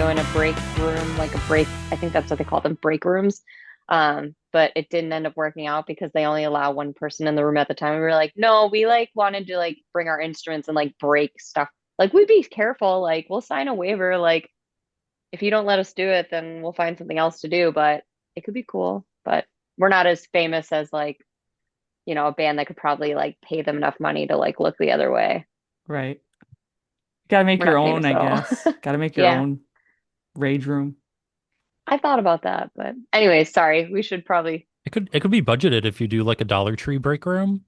in a break room, like a break, I think that's what they call them, break rooms. But it didn't end up working out because they only allow one person in the room at the time. And we were like, no, we like wanted to like bring our instruments and like break stuff. Like we'd be careful, like we'll sign a waiver, like if you don't let us do it, then we'll find something else to do, but it could be cool. But we're not as famous as like, a band that could probably like pay them enough money to like look the other way. Right. Gotta make We're your not own, famous I at all. guess. Gotta make your Yeah, own rage room. I thought about that, but anyway, sorry. We should probably, It could be budgeted if you do like a Dollar Tree break room.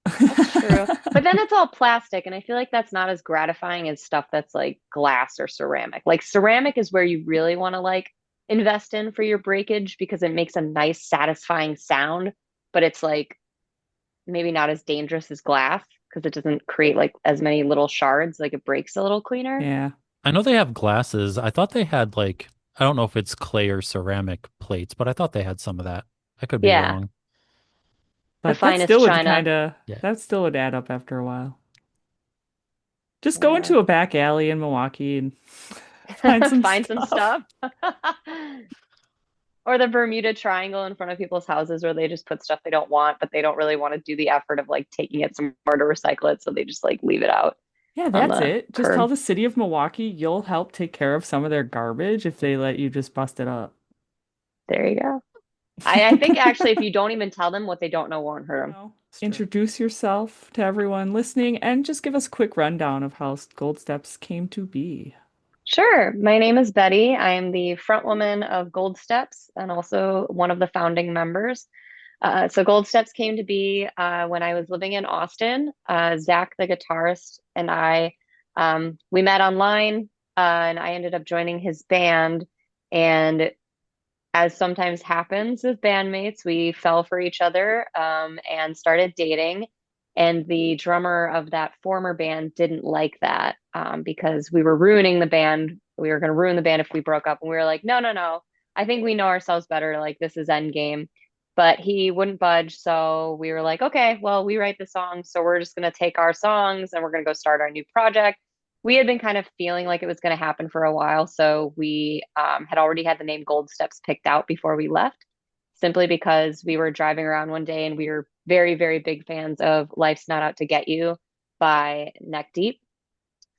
that's true. But then it's all plastic, and I feel like that's not as gratifying as stuff that's like glass or ceramic. Like ceramic is where you really want to like invest in for your breakage because it makes a nice, satisfying sound, but it's like maybe not as dangerous as glass because it doesn't create like as many little shards, like it breaks a little cleaner. Yeah. I know they have glasses. I thought they had like I don't know if it's clay or ceramic plates, but I thought they had some of that. I could be Yeah, wrong. the But that finest still would china. kind of Yeah. that still would add up after a while. Just go Yeah. into a back alley in Milwaukee and find some Find some stuff. stuff. Or the Bermuda Triangle in front of people's houses where they just put stuff they don't want, but they don't really want to do the effort of like taking it somewhere to recycle it. So they just like leave it out Yeah, on that's the it. Just tell curb. the city of Milwaukee you'll help take care of some of their garbage if they let you just bust it up. There you go. I think actually, if you don't even tell them what they don't know won't hurt them. Know, It's true. introduce yourself to everyone listening and just give us a quick rundown of how Gold Steps came to be. Sure. My name is Betty. I am the front woman of Goldsteps and also one of the founding members. So Goldsteps came to be when I was living in Austin. Zach, the guitarist, and I, we met online, and I ended up joining his band. And as sometimes happens with bandmates, we fell for each other and started dating. And the drummer of that former band didn't like that because we were ruining the band. We were going to ruin the band if we broke up. And we were like, no, no, no. I think we know ourselves better. Like, this is end game. But he wouldn't budge. So we were like, okay, well, we write the songs. So we're just going to take our songs and we're going to go start our new project. We had been kind of feeling like it was going to happen for a while. So we had already had the name Goldsteps picked out before we left, simply because we were driving around one day and we were very, very big fans of Life's Not Out to Get You by Neck Deep.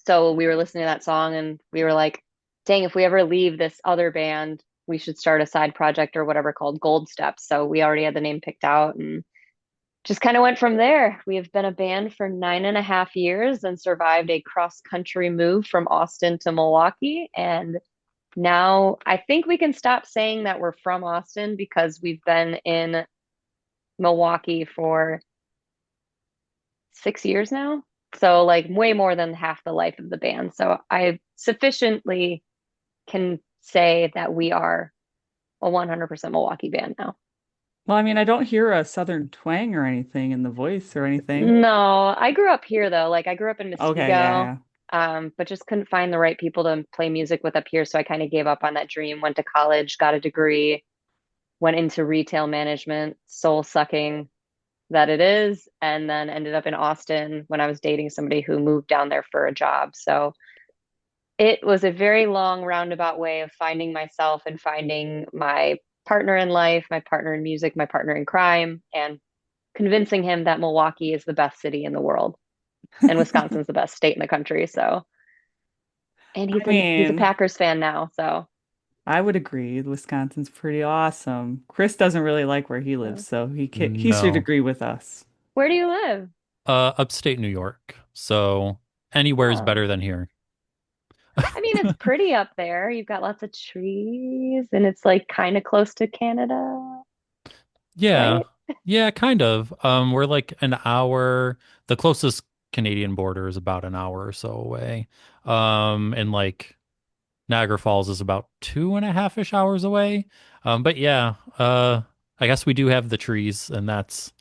So we were listening to that song and we were like, dang, if we ever leave this other band, we should start a side project or whatever called Goldsteps. So we already had the name picked out and just kind of went from there. We have been a band for 9.5 years and survived a cross country move from Austin to Milwaukee. And now I think we can stop saying that we're from Austin because we've been in Milwaukee for 6 years now. So, like, way more than half the life of the band. So, I sufficiently can say that we are a 100% Milwaukee band now. Well, I mean, I don't hear a southern twang or anything in the voice or anything. No, I grew up here though. Like I grew up in Okay, yeah, Muskego, yeah. but just couldn't find the right people to play music with up here. So I kind of gave up on that dream, went to college, got a degree, went into retail management, soul sucking that it is, and then ended up in Austin when I was dating somebody who moved down there for a job. So it was a very long roundabout way of finding myself and finding my partner in life, my partner in music, my partner in crime, and convincing him that Milwaukee is the best city in the world and Wisconsin's the best state in the country. So, and I he's a mean, Packers fan now. So, I would agree. Wisconsin's pretty awesome. Chris doesn't really like where he lives, so so he should No. agree with us. where do you live? Upstate New York. So anywhere is Oh, better than here. I mean, it's pretty up there. You've got lots of trees and it's like kind of close to Canada, Yeah. right? Yeah, kind of. We're like an hour. The closest Canadian border is about an hour or so away. And like Niagara Falls is about 2.5-ish hours away. But yeah, I guess we do have the trees, and that's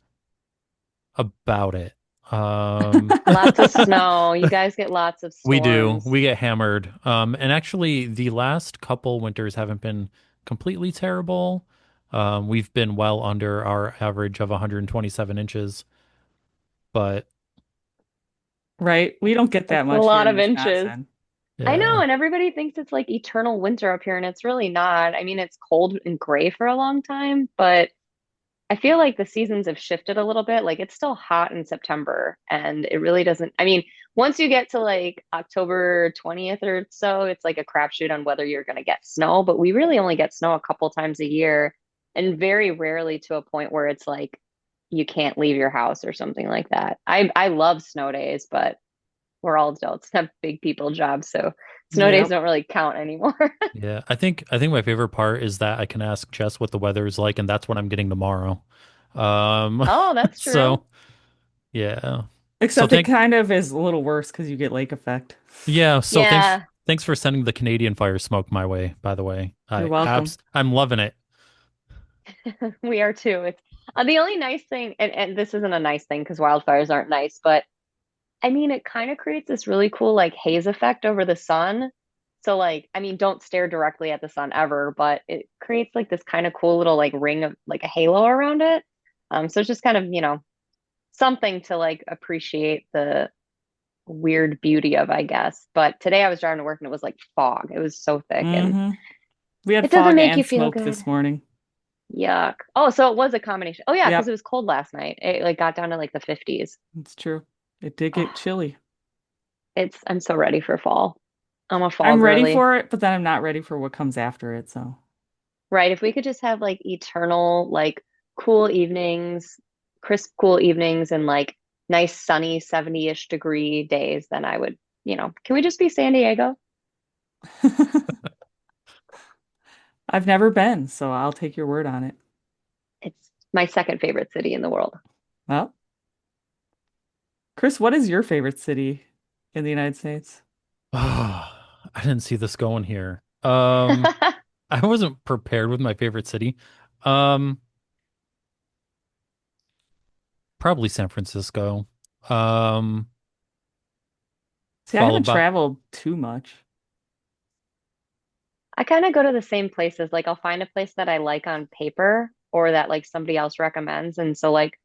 about it. Lots of snow. You guys get lots of We do. storms. We get hammered. And actually, the last couple winters haven't been completely terrible. We've been well under our average of 127 inches, but Right? We don't get that That's a much here lot in of inches. Wisconsin. I know, Yeah. and everybody thinks it's like eternal winter up here, and it's really not. I mean, it's cold and gray for a long time, but I feel like the seasons have shifted a little bit. Like it's still hot in September, and it really doesn't. I mean, once you get to like October 20th or so, it's like a crapshoot on whether you're going to get snow, but we really only get snow a couple times a year, and very rarely to a point where it's like you can't leave your house or something like that. I love snow days, but we're all adults, have big people jobs, so snow days Yep. don't really count anymore. Yeah. I think my favorite part is that I can ask Jess what the weather is like, and that's what I'm getting tomorrow. Oh, that's true. So yeah. So Except it thank kind of is a little worse because you get lake effect. yeah, so Yeah, thanks for sending the Canadian fire smoke my way, by the way. You're welcome. I'm loving it. we are too. It's the only nice thing, and this isn't a nice thing because wildfires aren't nice, but I mean, it kind of creates this really cool like haze effect over the sun. So like, I mean, don't stare directly at the sun ever, but it creates like this kind of cool little like ring of like a halo around it. So it's just kind of, something to like appreciate the weird beauty of, I guess. But today I was driving to work and it was like fog. It was so thick and Hmm. We had it doesn't fog make and you feel smoke good. this morning. Yuck. Oh, so it was a combination. Oh yeah, because it Yep, was cold last night. It like got down to like the 50s. it's true. It did get Oh, chilly. I'm so ready for fall. I'm a fall I'm ready girly. for it, but then I'm not ready for what comes after it. So, Right. If we could just have like eternal, like cool evenings, crisp, cool evenings, and like nice sunny 70-ish degree days, then I would, can we just be San Diego? I've never been, so I'll take your word on it. It's my second favorite city in the world. Well, Chris, what is your favorite city in the United States? I didn't see this going here. I wasn't prepared with my favorite city. Um, Probably San Francisco. Um, See, I Followed haven't by traveled too much. I kind of go to the same places. Like I'll find a place that I like on paper or that like somebody else recommends. And so like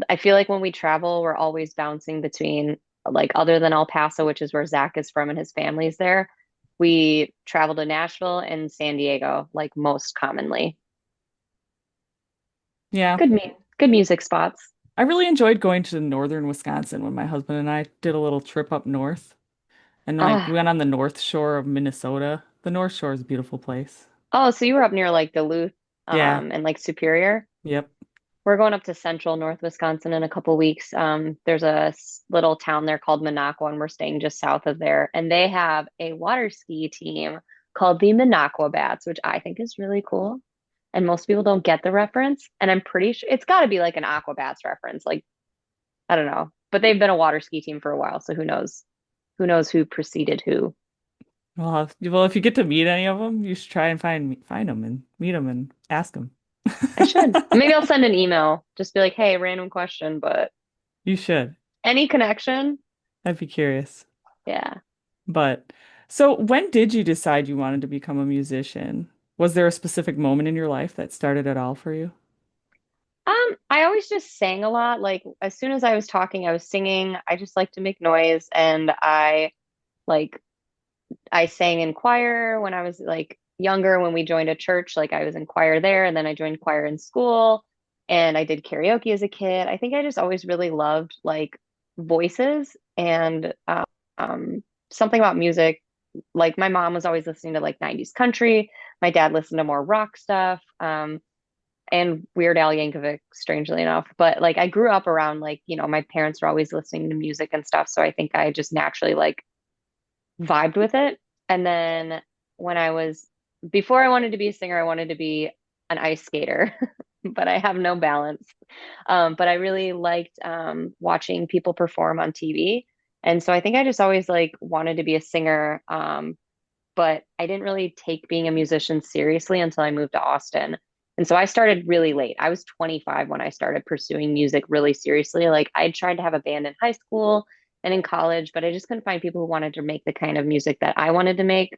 I feel like when we travel, we're always bouncing between like other than El Paso, which is where Zach is from and his family's there. We travel to Nashville and San Diego, like most commonly. Yeah, Good music spots. I really enjoyed going to northern Wisconsin when my husband and I did a little trip up north. And like we Ah, went on the north shore of Minnesota. The North Shore is a beautiful place. oh, so you were up near like Duluth, Yeah, and like Superior. yep. We're going up to central North Wisconsin in a couple weeks. There's a little town there called Minocqua, and we're staying just south of there. And they have a water ski team called the Minocqua Bats, which I think is really cool. And most people don't get the reference. And I'm pretty sure it's got to be like an Aquabats reference. Like, I don't know. But they've been a water ski team for a while, so who knows? Who knows who preceded who? Well, if you get to meet any of them, you should try and find them and meet them and ask them. I should. Maybe I'll send an email. Just be like, hey, random question, but You should. any connection? I'd be curious. Yeah. But so when did you decide you wanted to become a musician? Was there a specific moment in your life that started it all for you? I always just sang a lot. Like as soon as I was talking, I was singing. I just like to make noise and like I sang in choir when I was like younger when we joined a church, like I was in choir there and then I joined choir in school and I did karaoke as a kid. I think I just always really loved like voices and something about music. Like my mom was always listening to like 90s country. My dad listened to more rock stuff. And Weird Al Yankovic, strangely enough. But like I grew up around like, my parents were always listening to music and stuff. So I think I just naturally like vibed with it. And then when before I wanted to be a singer, I wanted to be an ice skater, but I have no balance. But I really liked watching people perform on TV. And so I think I just always like wanted to be a singer. But I didn't really take being a musician seriously until I moved to Austin. And so I started really late. I was 25 when I started pursuing music really seriously. Like I tried to have a band in high school and in college, but I just couldn't find people who wanted to make the kind of music that I wanted to make.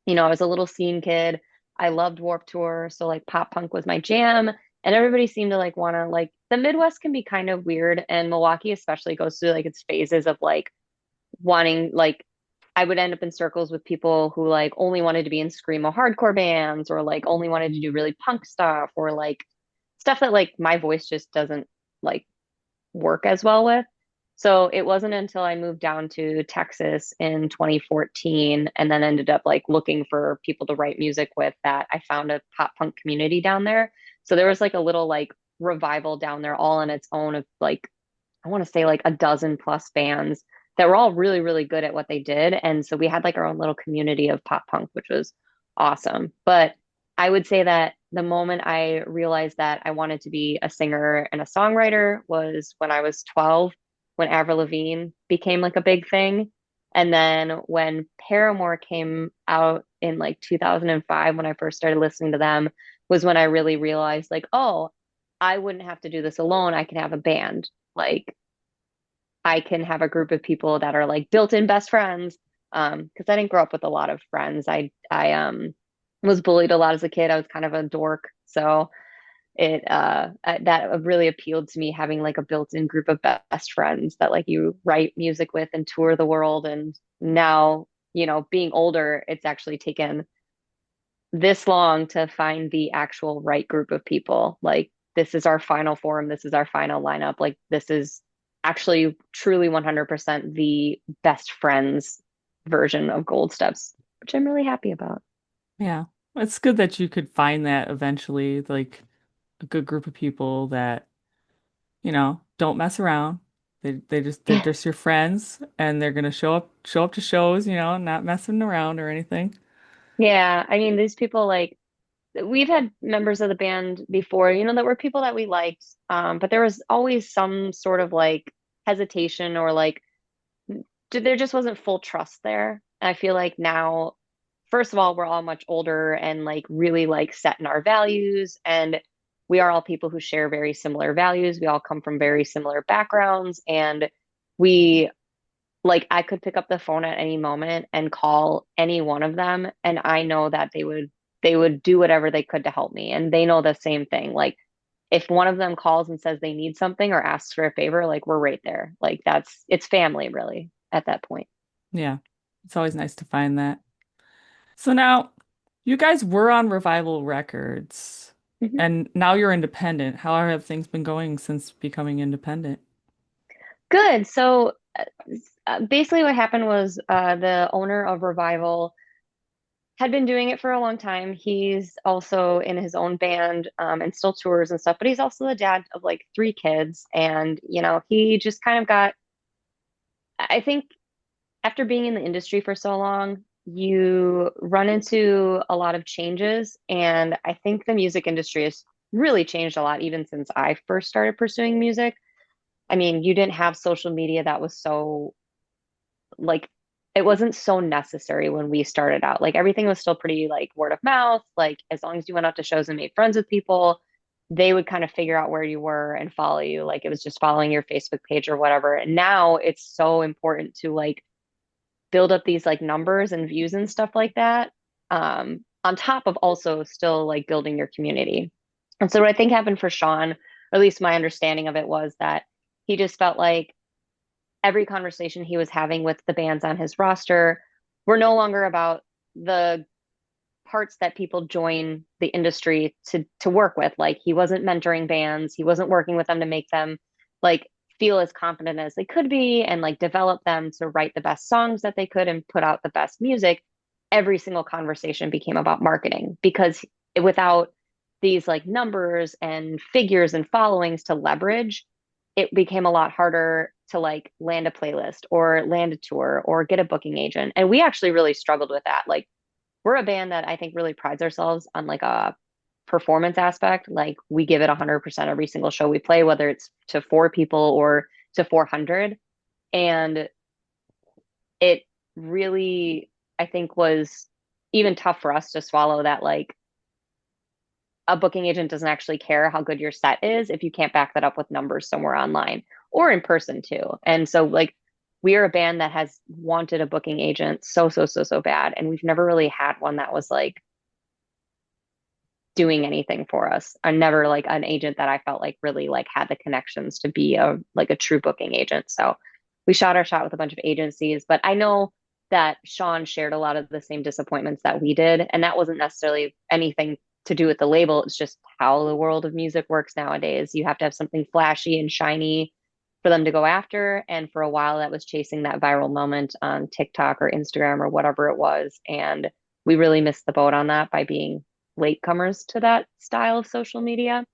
I was a little scene kid. I loved Warped Tour, so like pop punk was my jam. And everybody seemed to like want to like the Midwest can be kind of weird, and Milwaukee especially goes through like its phases of like wanting like I would end up in circles with people who like only wanted to be in screamo hardcore bands or like only wanted to do really punk stuff or like stuff that like my voice just doesn't like work as well with. So it wasn't until I moved down to Texas in 2014 and then ended up like looking for people to write music with that I found a pop punk community down there. So there was like a little like revival down there all on its own of like I want to say like a dozen plus bands that were all really, really good at what they did. And so we had like our own little community of pop punk, which was awesome. But I would say that the moment I realized that I wanted to be a singer and a songwriter was when I was 12, when Avril Lavigne became like a big thing. And then when Paramore came out in like 2005, when I first started listening to them, was when I really realized like, oh, I wouldn't have to do this alone. I can have a band. Like I can have a group of people that are like built-in best friends. Because I didn't grow up with a lot of friends. I was bullied a lot as a kid. I was kind of a dork. So that really appealed to me having like a built-in group of best friends that like you write music with and tour the world. And now, being older, it's actually taken this long to find the actual right group of people. Like, this is our final form, this is our final lineup. Like, this is actually truly 100% the best friends version of Goldsteps, which I'm really happy about. Yeah. It's good that you could find that eventually, like a good group of people that, don't mess around. They're Yeah. just your friends and they're gonna show up to shows, not messing around or anything. Yeah. I mean, these people, like, we've had members of the band before, that were people that we liked. But there was always some sort of like hesitation or like there just wasn't full trust there. And I feel like now, first of all, we're all much older and like really like set in our values. And we are all people who share very similar values. We all come from very similar backgrounds. And we like, I could pick up the phone at any moment and call any one of them. And I know that they would do whatever they could to help me. And they know the same thing. Like, if one of them calls and says they need something or asks for a favor, like we're right there. Like it's family really at that point. Yeah. It's always nice to find that. So now you guys were on Revival Records Mhm. and now you're independent. How have things been going since becoming independent? Good. So basically, what happened was the owner of Revival had been doing it for a long time. He's also in his own band and still tours and stuff, but he's also the dad of like three kids. And, he just kind of got, I think, after being in the industry for so long, you run into a lot of changes. And I think the music industry has really changed a lot, even since I first started pursuing music. I mean, you didn't have social media that was so like it wasn't so necessary when we started out. Like everything was still pretty like word of mouth. Like as long as you went out to shows and made friends with people, they would kind of figure out where you were and follow you. Like it was just following your Facebook page or whatever. And now it's so important to like build up these like numbers and views and stuff like that. On top of also still like building your community. And so what I think happened for Sean, or at least my understanding of it was that he just felt like every conversation he was having with the bands on his roster were no longer about the parts that people join the industry to work with. Like he wasn't mentoring bands, he wasn't working with them to make them like feel as confident as they could be and like develop them to write the best songs that they could and put out the best music. Every single conversation became about marketing because without these like numbers and figures and followings to leverage, it became a lot harder to like land a playlist or land a tour or get a booking agent. And we actually really struggled with that. Like we're a band that I think really prides ourselves on like a performance aspect. Like we give it 100% every single show we play, whether it's to four people or to 400. And it really, I think, was even tough for us to swallow that like a booking agent doesn't actually care how good your set is if you can't back that up with numbers somewhere online or in person too. And so like we are a band that has wanted a booking agent so so so so bad and we've never really had one that was like doing anything for us. I never like an agent that I felt like really like had the connections to be a like a true booking agent. So we shot our shot with a bunch of agencies, but I know that Sean shared a lot of the same disappointments that we did. And that wasn't necessarily anything to do with the label. It's just how the world of music works nowadays. You have to have something flashy and shiny for them to go after. And for a while, that was chasing that viral moment on TikTok or Instagram or whatever it was. And we really missed the boat on that by being latecomers to that style of social media.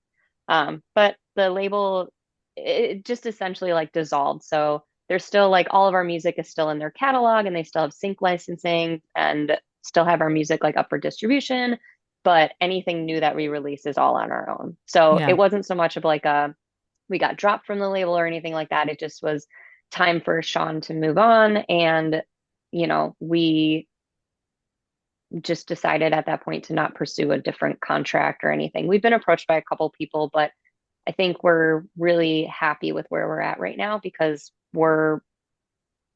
But the label, it just essentially like dissolved. So there's still like all of our music is still in their catalog and they still have sync licensing and still have our music like up for distribution. But anything new that we release is all on our own. So it Yeah. wasn't so much of like a we got dropped from the label or anything like that. It just was time for Sean to move on. And, we just decided at that point to not pursue a different contract or anything. We've been approached by a couple people, but I think we're really happy with where we're at right now because we're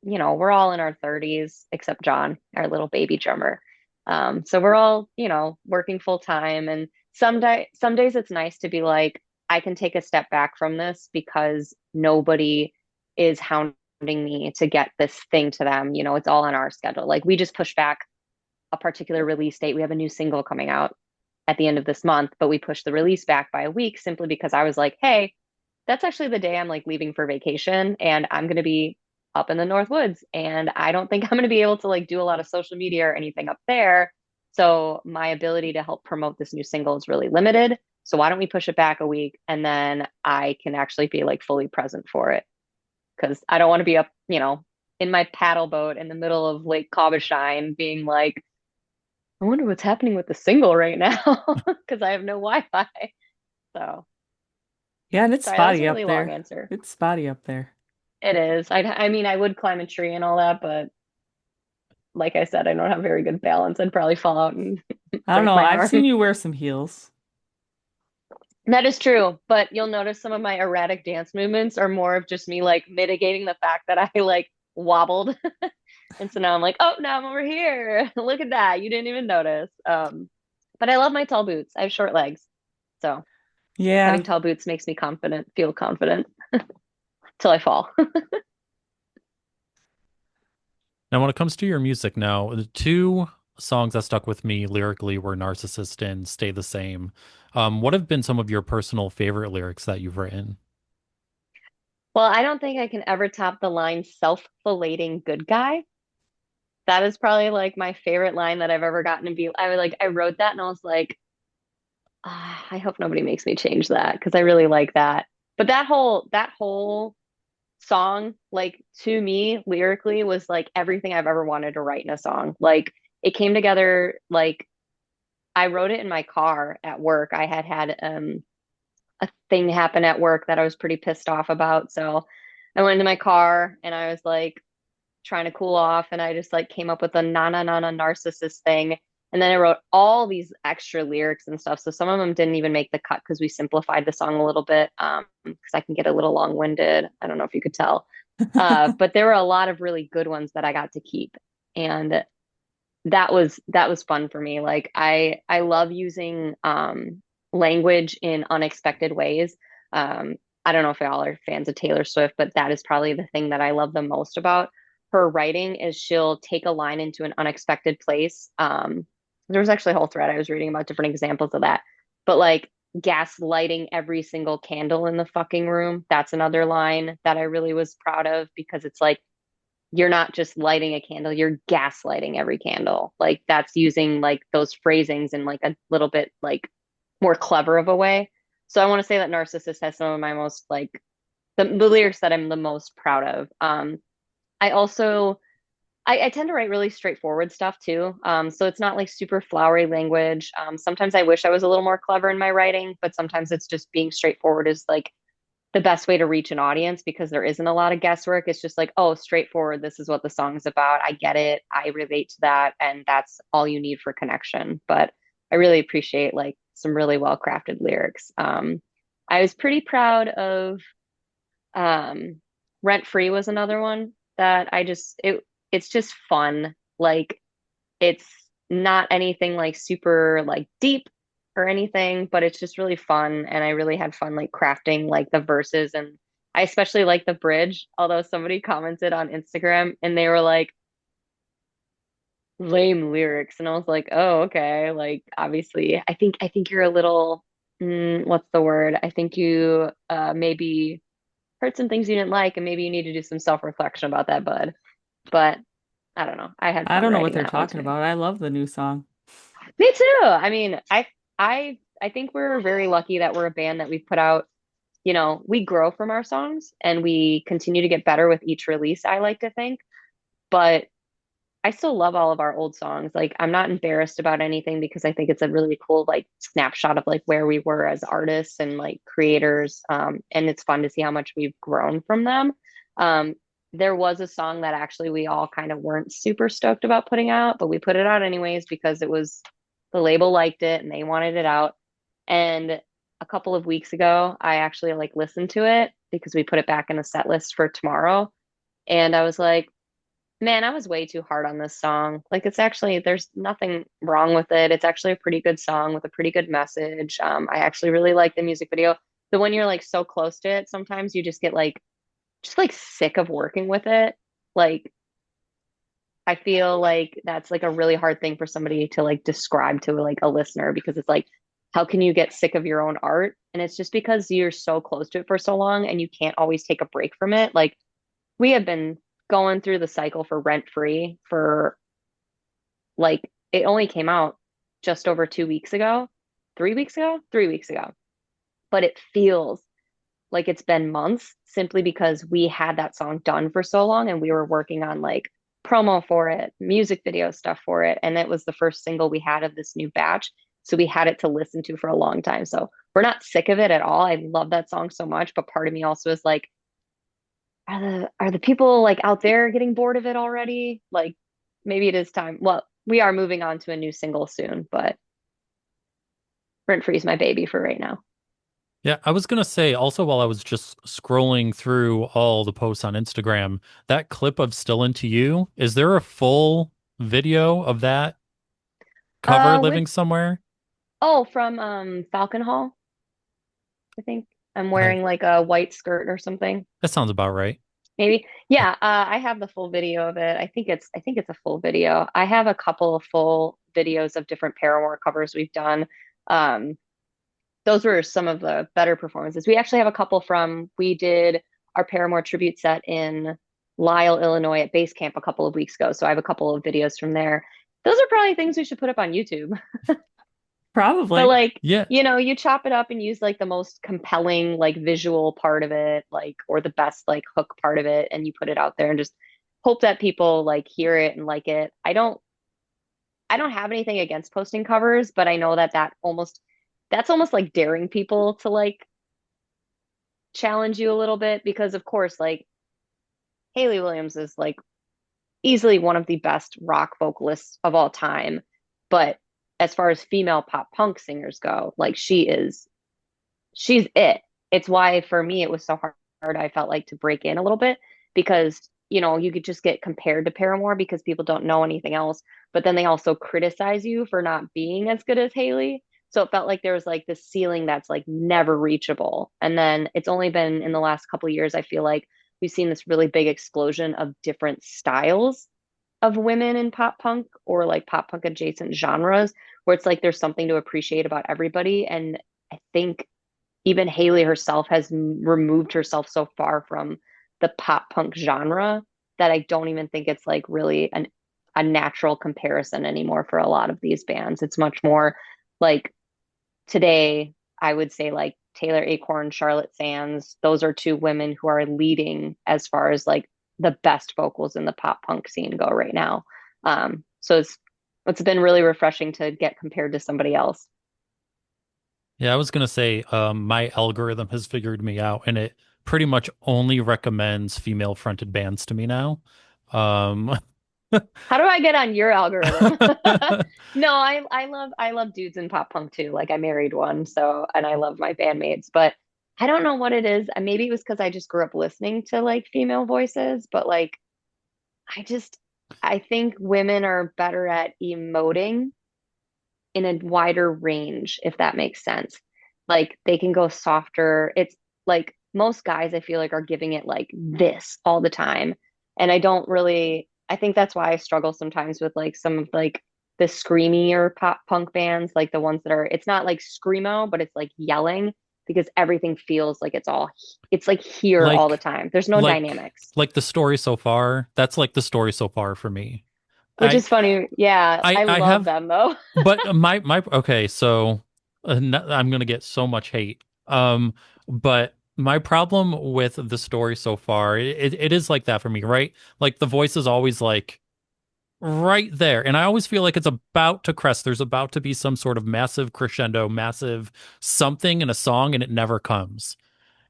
all in our 30s except John, our little baby drummer. So we're all, working full time. And some days it's nice to be like, I can take a step back from this because nobody is hounding me to get this thing to them. It's all on our schedule. Like we just pushed back a particular release date. We have a new single coming out at the end of this month, but we pushed the release back by a week simply because I was like, hey, that's actually the day I'm like leaving for vacation and I'm going to be up in the North Woods and I don't think I'm going to be able to like do a lot of social media or anything up there. So my ability to help promote this new single is really limited. So why don't we push it back a week and then I can actually be like fully present for it? Because I don't want to be up, in my paddle boat in the middle of Lake Cobboshine being like, I wonder what's happening with the single right now because I have no Wi-Fi. So Yeah, and it's sorry, that was a spotty up really long there. answer. It's spotty up there. It is. I mean, I would climb a tree and all that, but like I said, I don't have very good balance. I'd probably fall out and I don't break know. my I've arm. seen you wear some heels. That is true, but you'll notice some of my erratic dance movements are more of just me like mitigating the fact that I like wobbled. And so now I'm like, oh, now I'm over here. Look at that. You didn't even notice. But I love my tall boots. I have short legs. So Yeah. having tall boots makes me confident, feel confident till I fall. Now, when it comes to your music now, the two songs that stuck with me lyrically were Narcissist and Stay the Same. What have been some of your personal favorite lyrics that you've written? Well, I don't think I can ever top the line self-filleting good guy. That is probably like my favorite line that I've ever gotten to be. I was like, I wrote that and I was like, ah, I hope nobody makes me change that because I really like that. But that whole song, like to me, lyrically was like everything I've ever wanted to write in a song. Like it came together like I wrote it in my car at work. I had a thing happen at work that I was pretty pissed off about. So I went into my car and I was like trying to cool off and I just like came up with a na narcissist thing. And then I wrote all these extra lyrics and stuff. So some of them didn't even make the cut because we simplified the song a little bit. Because I can get a little long-winded. I don't know if you could tell. But there were a lot of really good ones that I got to keep. And that was fun for me. Like I love using language in unexpected ways. I don't know if y'all are fans of Taylor Swift, but that is probably the thing that I love the most about her writing is she'll take a line into an unexpected place. There was actually a whole thread I was reading about different examples of that. But like gas lighting every single candle in the fucking room, that's another line that I really was proud of because it's like you're not just lighting a candle, you're gaslighting every candle. Like that's using like those phrasings in like a little bit like more clever of a way. So I want to say that Narcissist has some of my most like the lyrics that I'm the most proud of. I also I tend to write really straightforward stuff too. So it's not like super flowery language. Sometimes I wish I was a little more clever in my writing, but sometimes it's just being straightforward is like the best way to reach an audience because there isn't a lot of guesswork. It's just like, oh, straightforward. This is what the song's about. I get it. I relate to that. And that's all you need for connection. But I really appreciate like some really well crafted lyrics. I was pretty proud of um, Rent Free was another one that it's just fun. Like it's not anything like super like deep or anything, but it's just really fun. And I really had fun like crafting like the verses and I especially like the bridge, although somebody commented on Instagram and they were like, lame lyrics. And I was like, oh, okay. Like obviously, I think you're a little what's the word? I think you maybe heard some things you didn't like and maybe you need to do some self-reflection about that, bud. But I don't know. I had I fun don't know what writing they're that one talking too. about. I love the new song. Me too. I mean, I think we're very lucky that we're a band that we've put out, we grow from our songs and we continue to get better with each release, I like to think. But I still love all of our old songs. Like I'm not embarrassed about anything because I think it's a really cool like snapshot of like where we were as artists and like creators. And it's fun to see how much we've grown from them. Um, there was a song that actually we all kind of weren't super stoked about putting out, but we put it out anyways because it was the label liked it and they wanted it out. And a couple of weeks ago, I actually like listened to it because we put it back in the set list for tomorrow. And I was like, man, I was way too hard on this song. Like it's actually there's nothing wrong with it. It's actually a pretty good song with a pretty good message. I actually really like the music video. The when you're like so close to it, sometimes you just get like just like sick of working with it. Like I feel like that's like a really hard thing for somebody to like describe to like a listener because it's like how can you get sick of your own art? And it's just because you're so close to it for so long and you can't always take a break from it. Like we have been going through the cycle for Rent Free for like it only came out just over 2 weeks ago, 3 weeks ago, 3 weeks ago. But it feels like it's been months simply because we had that song done for so long and we were working on like promo for it, music video stuff for it. And it was the first single we had of this new batch. So we had it to listen to for a long time. So we're not sick of it at all. I love that song so much. But part of me also is like, are the people like out there getting bored of it already? Like maybe it is time. Well, we are moving on to a new single soon, but Rent Free is my baby for right now. Yeah, I was gonna say also while I was just scrolling through all the posts on Instagram, that clip of Still Into You, is there a full video of that cover With living somewhere? from Falcon Hall, I think. I'm I wearing like a white skirt or something. That sounds about right. Maybe. Yeah, I have the full video of it. I think it's a full video. I have a couple of full videos of different Paramore covers we've done. Um, those were some of the better performances. We actually have a couple from we did our Paramore tribute set in Lisle, Illinois at base camp a couple of weeks ago. So I have a couple of videos from there. Those are probably things we should put up on YouTube. But Probably. like, Yeah, you chop it up and use like the most compelling like visual part of it, like or the best like hook part of it, and you put it out there and just hope that people like hear it and like it. I don't have anything against posting covers, but I know that that's almost like daring people to like challenge you a little bit because of course like Hayley Williams is like easily one of the best rock vocalists of all time, but as far as female pop punk singers go, like she's it. It's why for me it was so hard I felt like to break in a little bit because you could just get compared to Paramore because people don't know anything else, but then they also criticize you for not being as good as Haley. So it felt like there was like this ceiling that's like never reachable. And then it's only been in the last couple of years I feel like we've seen this really big explosion of different styles of women in pop punk or like pop punk adjacent genres where it's like there's something to appreciate about everybody. And I think even Haley herself has removed herself so far from the pop punk genre that I don't even think it's like really a natural comparison anymore for a lot of these bands. It's much more like today, I would say like Taylor Acorn, Charlotte Sands, those are two women who are leading as far as like the best vocals in the pop punk scene go right now. So it's been really refreshing to get compared to somebody else. yeah, I was gonna say, my algorithm has figured me out, and it pretty much only recommends female-fronted bands to me now. Um, How do I get on your algorithm? No, I love dudes in pop punk too. Like I married one, so and I love my bandmates, but I don't know what it is. Maybe it was because I just grew up listening to like female voices, but like I just I think women are better at emoting in a wider range, if that makes sense. Like they can go softer. It's like most guys I feel like are giving it like this all the time. And I don't really I think that's why I struggle sometimes with like some of like the screamier pop punk bands, like the ones that are, it's not like screamo, but it's like yelling because everything feels like it's like here all the Like time. There's no like dynamics, like the story so far. That's like the story so far for me. which I is funny. Yeah, I I I love have them though. but my okay, so I'm gonna get so much hate. But my problem with the story so far, it is like that for me, right? Like the voice is always like right there, and I always feel like it's about to crest. There's about to be some sort of massive crescendo, massive something in a song, and it never comes.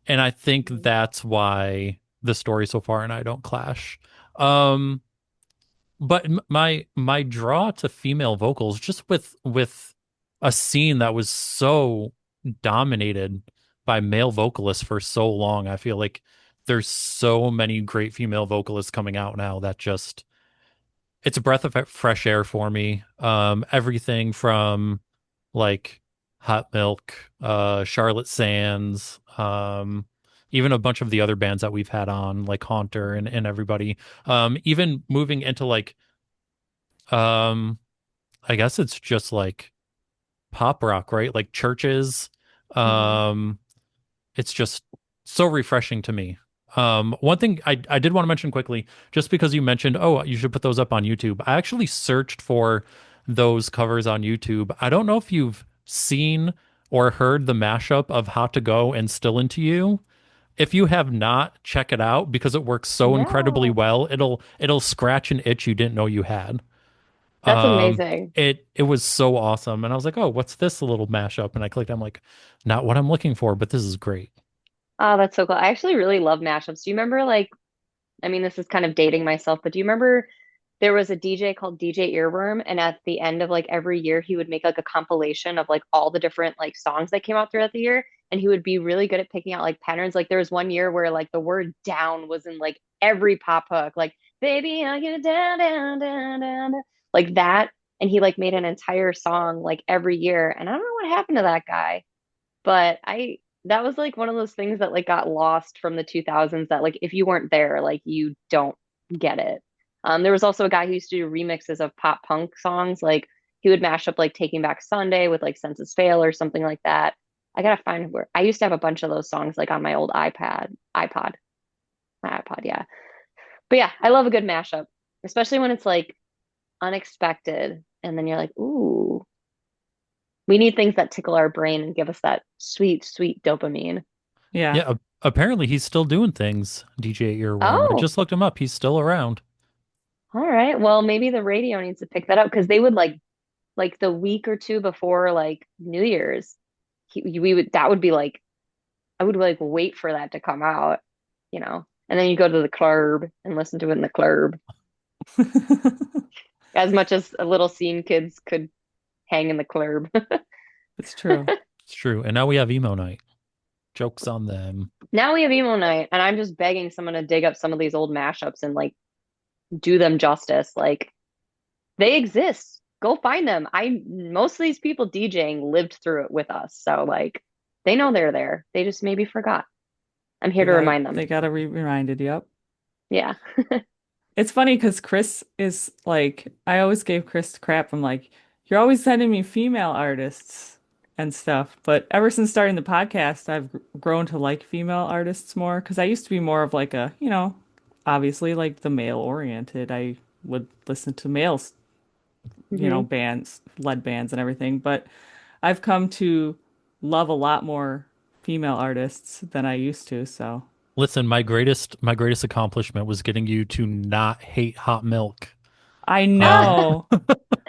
And I think that's why the story so far and I don't clash. Um, but my draw to female vocals, just with a scene that was so dominated by male vocalists for so long, I feel like there's so many great female vocalists coming out now that just it's a breath of fresh air for me. Everything from like Hot Milk, Charlotte Sands, even a bunch of the other bands that we've had on, like Haunter and everybody. Even moving into like, um, I guess it's just like pop rock, right? Like churches. Mhm. Um, it's just so refreshing to me. One thing I did want to mention quickly, just because you mentioned, oh, you should put those up on YouTube. I actually searched for those covers on YouTube. I don't know if you've seen or heard the mashup of How to Go and Still Into You. If you have not, check it out because it works so incredibly Yeah, well. It'll scratch an itch you didn't know you had. that's Um, amazing. it was so awesome, and I was like, oh, what's this little mashup? And I clicked. I'm like, not what I'm looking for, but this is great. Oh, that's so cool. I actually really love mashups. Do you remember like, I mean, this is kind of dating myself, but do you remember there was a DJ called DJ Earworm, and at the end of like every year, he would make like a compilation of like all the different like songs that came out throughout the year, and he would be really good at picking out like patterns. Like there was one year where like the word down was in like every pop hook, like baby, I get down, down, down, down, down," like that. And he like made an entire song like every year, and I don't know what happened to that guy. But I that was like one of those things that like got lost from the 2000s that like if you weren't there, like you don't get it. There was also a guy who used to do remixes of pop punk songs. Like he would mash up like Taking Back Sunday with like Senses Fail or something like that. I gotta find where I used to have a bunch of those songs like on my old my iPod, yeah. But yeah, I love a good mashup, especially when it's like unexpected and then you're like, ooh, we need things that tickle our brain and give us that sweet, sweet dopamine. Yeah. Yeah, apparently he's still doing things, DJ Earworm. I Oh, just looked him up. He's still around. all right. Well, maybe the radio needs to pick that up because they would like the week or two before like New Year's, we would that would be like I would like wait for that to come out, you know, and then you go to the club and listen to it in the club as much as a little scene kids could hang in the club. It's true. It's true. And now we have emo night. Jokes on them. Now we have emo night, and I'm just begging someone to dig up some of these old mashups and like do them justice. Like they exist. Go find them. I most of these people DJing lived through it with us. So like they know they're there. They just maybe forgot. I'm here to remind them. They gotta be reminded. Yep. Yeah. It's funny because Chris is like, I always gave Chris crap. I'm like, you're always sending me female artists and stuff. But ever since starting the podcast, I've grown to like female artists more because I used to be more of like a, obviously like the male oriented. I would listen to males, Hmm. bands, lead bands and everything. But I've come to love a lot more female artists than I used to. So Listen, my greatest accomplishment was getting you to not hate hot milk. I Um, know.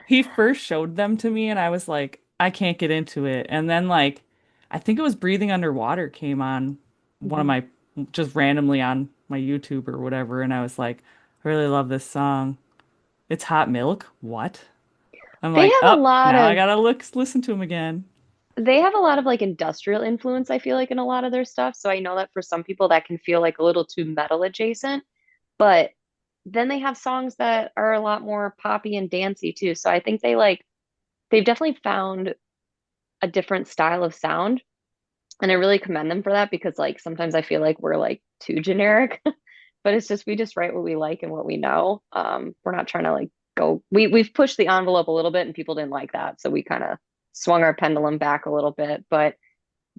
He first showed them to me and I was like, I can't get into it. And then like I think it was Breathing Underwater came on one of Hmm. my just randomly on my YouTube or whatever and I was like, I really love this song. It's Hot Milk? What? I'm They like, have a up, lot now I of gotta listen to him again. they have a lot of like industrial influence, I feel like, in a lot of their stuff. So I know that for some people that can feel like a little too metal adjacent, but then they have songs that are a lot more poppy and dancey too. So I think they've definitely found a different style of sound. And I really commend them for that because like sometimes I feel like we're like too generic. but it's just we just write what we like and what we know. We're not trying to like go. We've pushed the envelope a little bit, and people didn't like that, so we kind of swung our pendulum back a little bit. But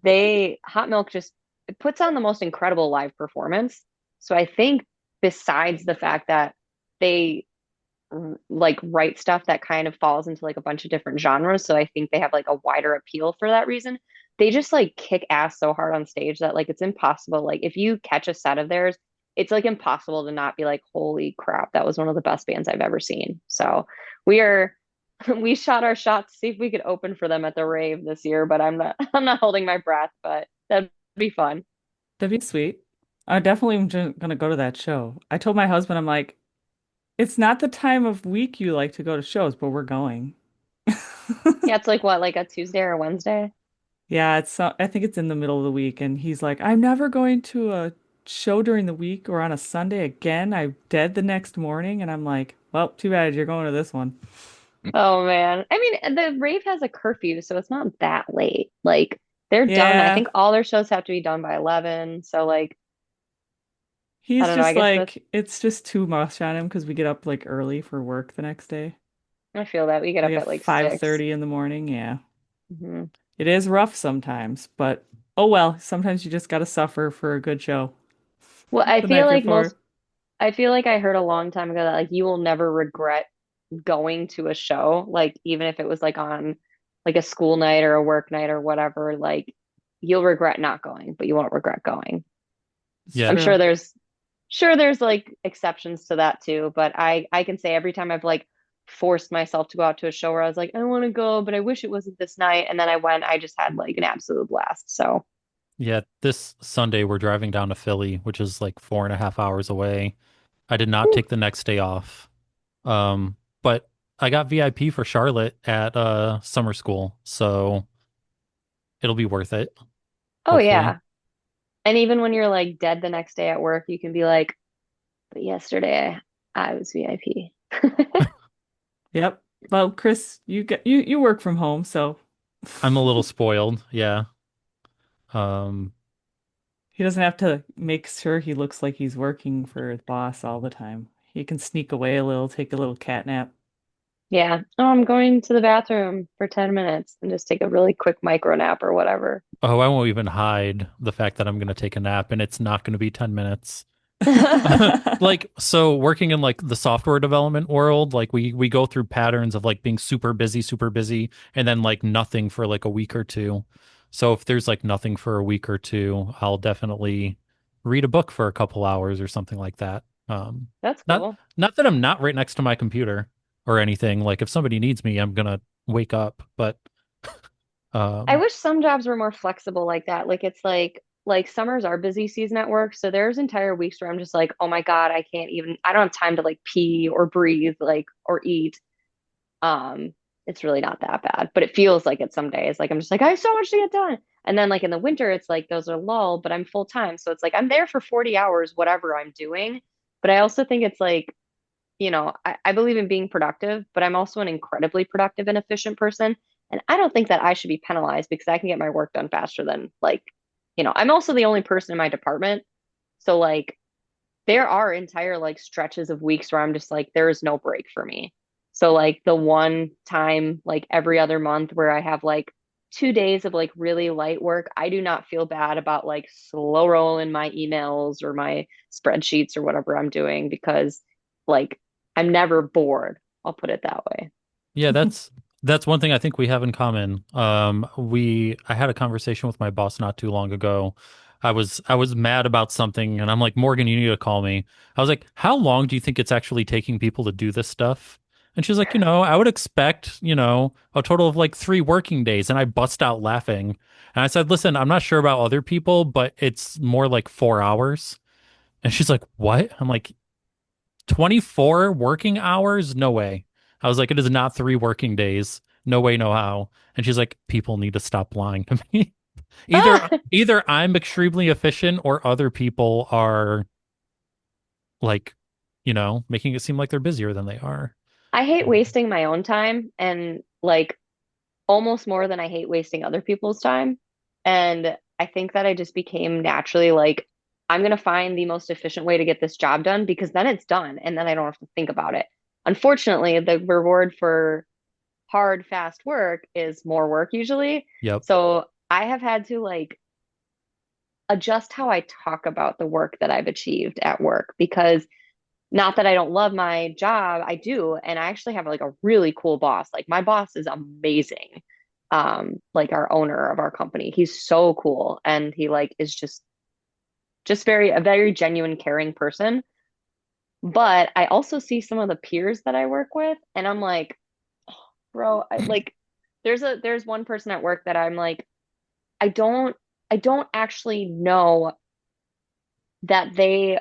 they hot milk just it puts on the most incredible live performance. So I think besides the fact that they like write stuff that kind of falls into like a bunch of different genres. So I think they have like a wider appeal for that reason. They just like kick ass so hard on stage that like it's impossible. Like if you catch a set of theirs, it's like impossible to not be like, holy crap, that was one of the best bands I've ever seen. So we are we shot our shot to see if we could open for them at the rave this year, but I'm not holding my breath, but that'd be fun. That'd be sweet. I definitely am gonna go to that show. I told my husband, I'm like, it's not the time of week you like to go to shows, but we're going. Yeah, it's like what, like a Tuesday or a Wednesday? Yeah, I think it's in the middle of the week, and he's like, I'm never going to a show during the week or on a Sunday again. I'm dead the next morning, and I'm like, well, too bad you're going to this one. Oh man. I mean, the rave has a curfew, so it's not that late. Like they're done. I Yeah, think all their shows have to be done by 11. So like, I he's don't know. I just guess that's like, it's just too much on him because we get up like early for work the next day, I feel that we get like up at at like 6. 5:30 in the morning. Yeah, Hmm. it is rough sometimes, but oh well. Sometimes you just gotta suffer for a good show Well, the night before. I feel like I heard a long time ago that like you will never regret going to a show, like even if it was like on like a school night or a work night or whatever, like you'll regret not going, but you won't regret going. It's Yeah. I'm true. sure there's like exceptions to that too, but I can say every time I've like forced myself to go out to a show where I was like, I want to go, but I wish it wasn't this night, and then I went, I just had like an absolute blast. So, Yeah, this Sunday we're driving down to Philly, which is like 4.5 hours away. I did not whew. take the next day off. But I got VIP for Charlotte at summer school, so it'll be worth it, Oh hopefully. yeah. And even when you're like dead the next day at work, you can be like, but yesterday I was VIP. Yep. Well, Chris, you work from home, so I'm a little spoiled, yeah. Um, he doesn't have to make sure he looks like he's working for his boss all the time. He can sneak away a little, take a little cat nap. Yeah. Oh, I'm going to the bathroom for 10 minutes and just take a really quick micro nap or whatever. oh, I won't even hide the fact that I'm gonna take a nap and it's not gonna be 10 minutes. Like, so working in like the software development world, like we go through patterns of like being super busy, and then like nothing for like a week or two. So if there's like nothing for a week or two, I'll definitely read a book for a couple hours or something like that. That's Not cool. not that I'm not right next to my computer or anything. Like if somebody needs me, I'm gonna wake up. But I um, wish some jobs were more flexible like that. Like it's like summers are busy season at work, so there's entire weeks where I'm just like, "Oh my God, I don't have time to like pee or breathe like or eat." Um, it's really not that bad, but it feels like it some days. Like I'm just like, I have so much to get done. And then like in the winter, it's like those are lull, but I'm full time. So it's like I'm there for 40 hours, whatever I'm doing. But I also think it's like, I believe in being productive, but I'm also an incredibly productive and efficient person. And I don't think that I should be penalized because I can get my work done faster than like, I'm also the only person in my department. So like there are entire like stretches of weeks where I'm just like, there is no break for me. So like the one time like every other month where I have like 2 days of like really light work, I do not feel bad about like slow rolling my emails or my spreadsheets or whatever I'm doing because like I'm never bored. I'll put it that way. yeah, that's one thing I think we have in common. I had a conversation with my boss not too long ago. I was mad about something and I'm like, Morgan, you need to call me. I was like, how long do you think it's actually taking people to do this stuff? And she's like, I would expect, a total of like 3 working days. And I bust out laughing. And I said, listen, I'm not sure about other people, but it's more like 4 hours. And she's like, what? I'm like, 24 working hours? No way. I was like, it is not 3 working days. No way, no how. And she's like, people need to stop lying to me. Either Ah, either I'm extremely efficient or other people are like, making it seem like they're busier than they are. I hate wasting my own time and like almost more than I hate wasting other people's time. And I think that I just became naturally like I'm going to find the most efficient way to get this job done because then it's done and then I don't have to think about it. Unfortunately, the reward for hard, fast work is more work usually. Yep. So I have had to like adjust how I talk about the work that I've achieved at work because not that I don't love my job, I do. And I actually have like a really cool boss. Like my boss is amazing. Like our owner of our company. He's so cool and he like is just very a very genuine, caring person. But I also see some of the peers that I work with and I'm like, bro, like there's one person at work that I'm like, I don't I don't actually know that they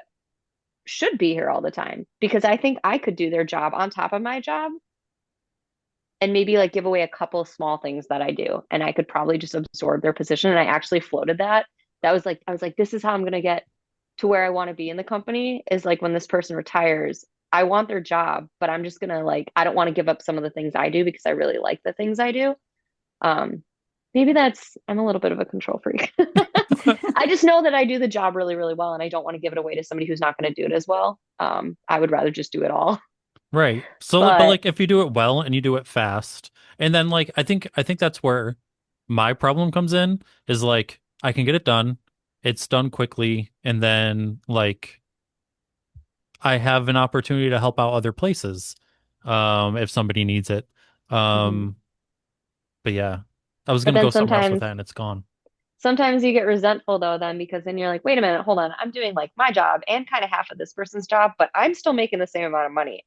should be here all the time because I think I could do their job on top of my job and maybe like give away a couple small things that I do and I could probably just absorb their position and I actually floated that. That was like I was like this is how I'm going to get to where I want to be in the company is like when this person retires, I want their job, but I'm just going to like I don't want to give up some of the things I do because I really like the things I do. Um maybe that's I'm a little bit of a control freak. I just know that I do the job really, really well, and I don't want to give it away to somebody who's not going to do it as well. I would rather just do it all. Right. So, like, but But like if you do it well and you do it fast, and then like I think that's where my problem comes in is like I can get it done, it's done quickly, and then like I have an opportunity to help out other places, if somebody needs it. mhm. Um, but yeah, I was But gonna go then somewhere else with sometimes, that, and it's gone. sometimes you get resentful though, then because then you're like, wait a minute, hold on, I'm doing like my job and kind of half of this person's job, but I'm still making the same amount of money.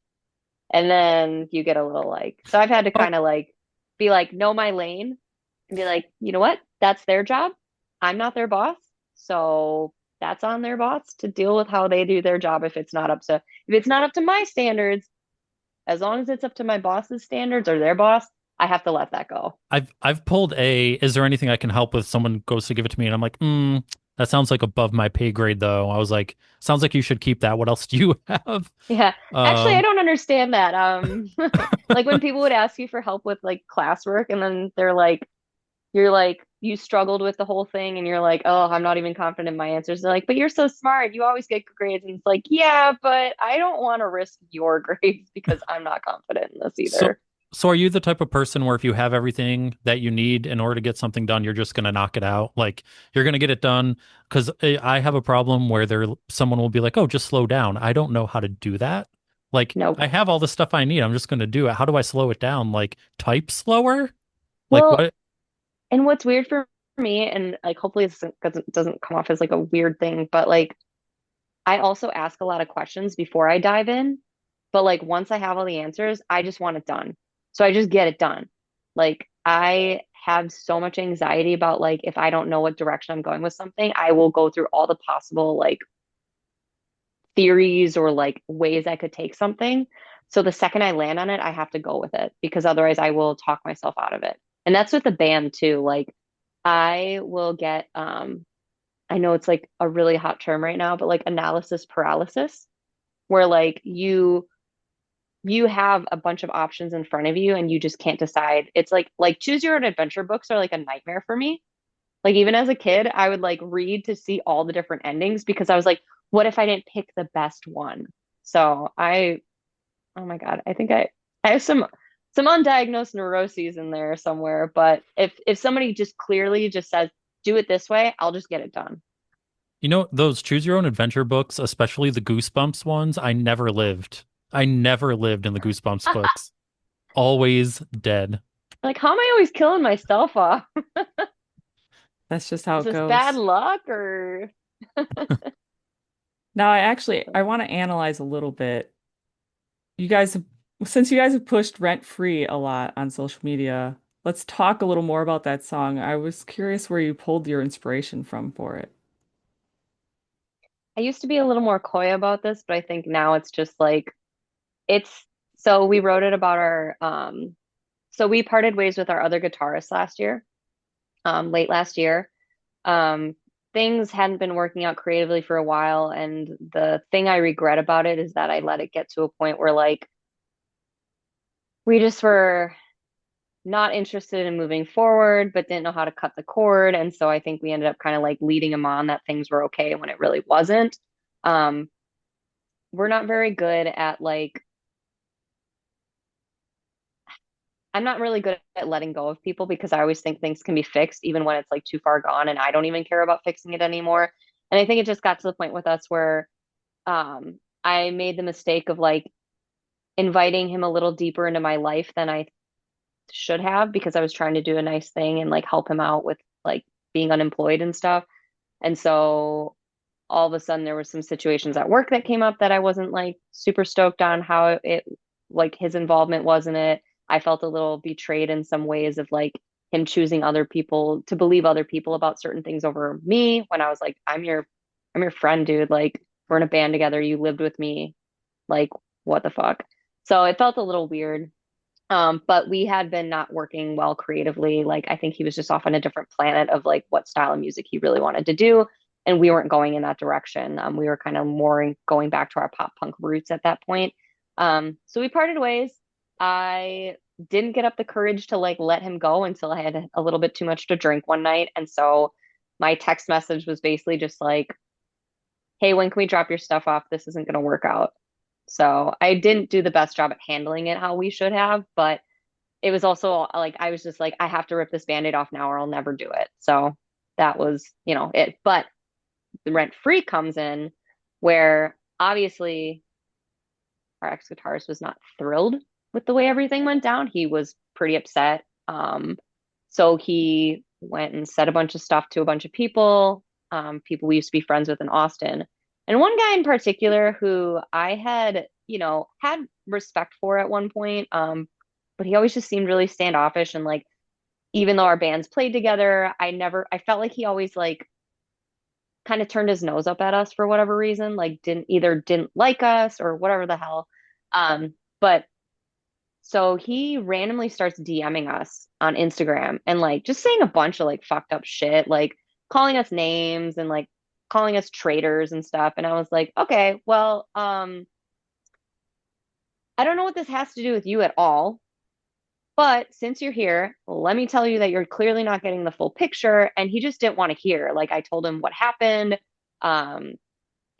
And then you get a little like, so I've had to Oh, kind of like be like, know my lane and be like, you know what? That's their job. I'm not their boss. So that's on their boss to deal with how they do their job if it's not up to my standards, as long as it's up to my boss's standards or their boss, I have to let that go. I've pulled a. Is there anything I can help with? Someone goes to give it to me, and I'm like, that sounds like above my pay grade, though. I was like, sounds like you should keep that. What else do you have? Yeah. Actually, I Um, don't understand that. Like when people would ask you for help with like classwork and then they're like, you're like you struggled with the whole thing and you're like, oh, I'm not even confident in my answers. They're like, but you're so smart, you always get good grades. And it's like, yeah, but I don't want to risk your grades because I'm not confident in this so either. so are you the type of person where if you have everything that you need in order to get something done, you're just gonna knock it out? Like you're gonna get it done? Because I have a problem where someone will be like, oh, just slow down. I don't know how to do that. Like Nope. I have all the stuff I need. I'm just gonna do it. How do I slow it down? Like type slower? Like Well, what? and what's weird for me, and like hopefully it doesn't come off as like a weird thing, but like I also ask a lot of questions before I dive in. But like once I have all the answers, I just want it done. So I just get it done. Like I have so much anxiety about like if I don't know what direction I'm going with something, I will go through all the possible like theories or like ways I could take something. So the second I land on it, I have to go with it because otherwise I will talk myself out of it. And that's with the band too. Like I will get I know it's like a really hot term right now, but like analysis paralysis, where like you have a bunch of options in front of you and you just can't decide. It's like choose your own adventure books are like a nightmare for me. Like even as a kid, I would like read to see all the different endings because I was like, what if I didn't pick the best one? So oh my God, I have some undiagnosed neuroses in there somewhere. But if somebody just clearly just says, do it this way, I'll just get it done. You know, those choose your own adventure books, especially the Goosebumps ones, I never lived. I never lived in the Goosebumps books. Always dead. Like, how am I always killing myself off? That's just how Is it this bad goes. luck or Now, I want to analyze a little bit. You guys have, since you guys have pushed Rent Free a lot on social media, let's talk a little more about that song. I was curious where you pulled your inspiration from for it. I used to be a little more coy about this, but I think now it's just like it's so we wrote it about our so we parted ways with our other guitarist last year, late last year. Um things hadn't been working out creatively for a while and the thing I regret about it is that I let it get to a point where like we just were not interested in moving forward, but didn't know how to cut the cord. And so I think we ended up kind of like leading him on that things were okay when it really wasn't. Um, we're not very good at like, I'm not really good at letting go of people because I always think things can be fixed even when it's like too far gone and I don't even care about fixing it anymore. And I think it just got to the point with us where I made the mistake of like inviting him a little deeper into my life than I should have because I was trying to do a nice thing and like help him out with like being unemployed and stuff. And so all of a sudden there were some situations at work that came up that I wasn't like super stoked on how it like his involvement was in it. I felt a little betrayed in some ways of like him choosing other people to believe other people about certain things over me when I was like, I'm your friend, dude. Like we're in a band together. You lived with me. Like, what the fuck? So it felt a little weird. But we had been not working well creatively. Like I think he was just off on a different planet of like what style of music he really wanted to do. And we weren't going in that direction. We were kind of more going back to our pop punk roots at that point. So we parted ways. I didn't get up the courage to like let him go until I had a little bit too much to drink one night. And so my text message was basically just like, hey, when can we drop your stuff off? This isn't going to work out. So I didn't do the best job at handling it how we should have, but it was also like I was just like, I have to rip this band-aid off now or I'll never do it. So that was, it. But the rent free comes in where obviously our ex-guitarist was not thrilled with the way everything went down. He was pretty upset. So he went and said a bunch of stuff to a bunch of people, people we used to be friends with in Austin. And one guy in particular who I had, had respect for at one point, but he always just seemed really standoffish and like even though our bands played together, I felt like he always like kind of turned his nose up at us for whatever reason, like didn't like us or whatever the hell. But so he randomly starts DMing us on Instagram and like just saying a bunch of like fucked up shit, like calling us names and like calling us traitors and stuff. And I was like, okay, well, I don't know what this has to do with you at all. But since you're here, let me tell you that you're clearly not getting the full picture. And he just didn't want to hear. Like I told him what happened. Um,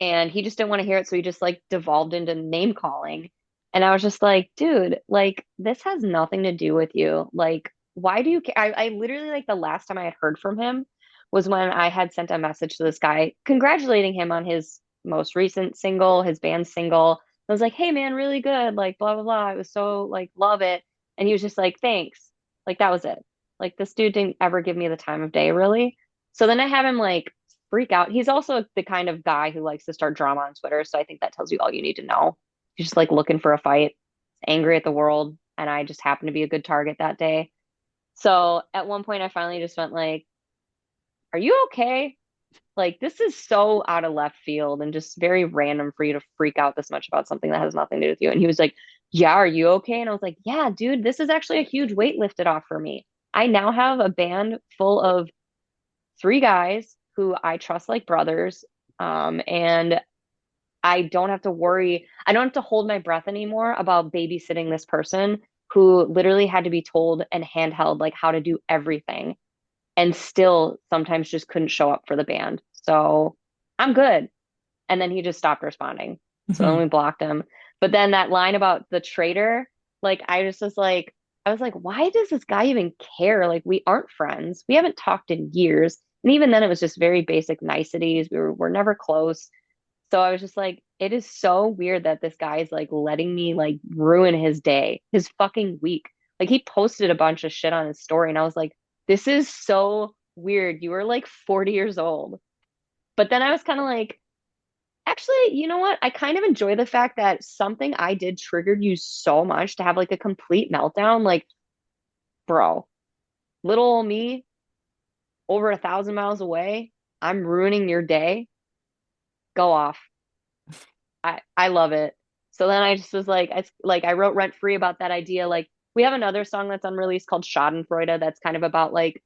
and he just didn't want to hear it. So he just like devolved into name calling. And I was just like, dude, like this has nothing to do with you. Like, why do you care? I literally like the last time I had heard from him was when I had sent a message to this guy congratulating him on his most recent single, his band's single. I was like, hey man, really good. Like blah blah blah. I was so like love it. And he was just like, thanks. Like that was it. Like this dude didn't ever give me the time of day really. So then I have him like freak out. He's also the kind of guy who likes to start drama on Twitter. So I think that tells you all you need to know. He's just like looking for a fight, angry at the world. And I just happened to be a good target that day. So at one point, I finally just went like, are you okay? Like, this is so out of left field and just very random for you to freak out this much about something that has nothing to do with you. And he was like, yeah, are you okay? And I was like, yeah, dude, this is actually a huge weight lifted off for me. I now have a band full of three guys who I trust like brothers. And I don't have to worry. I don't have to hold my breath anymore about babysitting this person who literally had to be told and handheld like how to do everything and still sometimes just couldn't show up for the band. So I'm good. And then he just stopped responding. So then we blocked him. But then that line about the traitor, like I just was like, I was like, why does this guy even care? Like we aren't friends. We haven't talked in years. And even then it was just very basic niceties. We're never close. So I was just like, it is so weird that this guy is like letting me like ruin his day, his fucking week. Like he posted a bunch of shit on his story and I was like, this is so weird. You were like 40 years old. But then I was kind of like, actually, you know what? I kind of enjoy the fact that something I did triggered you so much to have like a complete meltdown. Like, bro, little old me over 1,000 miles away, I'm ruining your day. Go off. I love it. So then I just was like I wrote Rent Free about that idea. Like we have another song that's unreleased called Schadenfreude that's kind of about like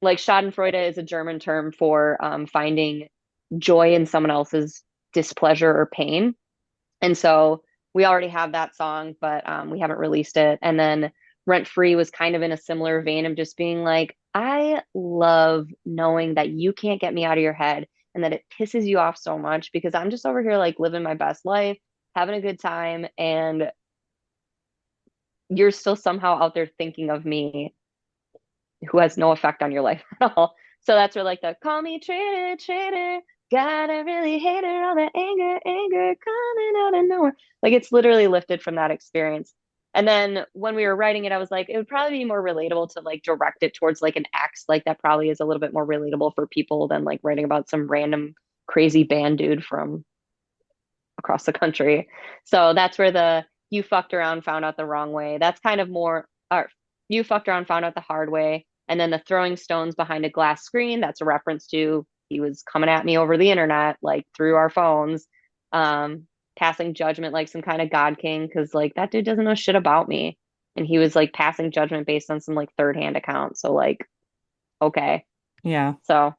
Schadenfreude is a German term for finding joy in someone else's displeasure or pain. And so we already have that song, but we haven't released it. And then Rent Free was kind of in a similar vein of just being like, I love knowing that you can't get me out of your head and that it pisses you off so much because I'm just over here like living my best life, having a good time, and you're still somehow out there thinking of me who has no effect on your life at all. So that's where like the call me traitor, traitor, gotta really hate her, all that anger, anger coming out of nowhere. Like it's literally lifted from that experience. And then when we were writing it, I was like, it would probably be more relatable to like direct it towards like an ex. Like that probably is a little bit more relatable for people than like writing about some random crazy band dude from across the country. So that's where the you fucked around, found out the wrong way. That's kind of more, or you fucked around, found out the hard way. And then the throwing stones behind a glass screen, that's a reference to he was coming at me over the internet, like through our phones, passing judgment like some kind of God king, because like that dude doesn't know shit about me. And he was like passing judgment based on some like third hand account. So like, okay. Yeah. So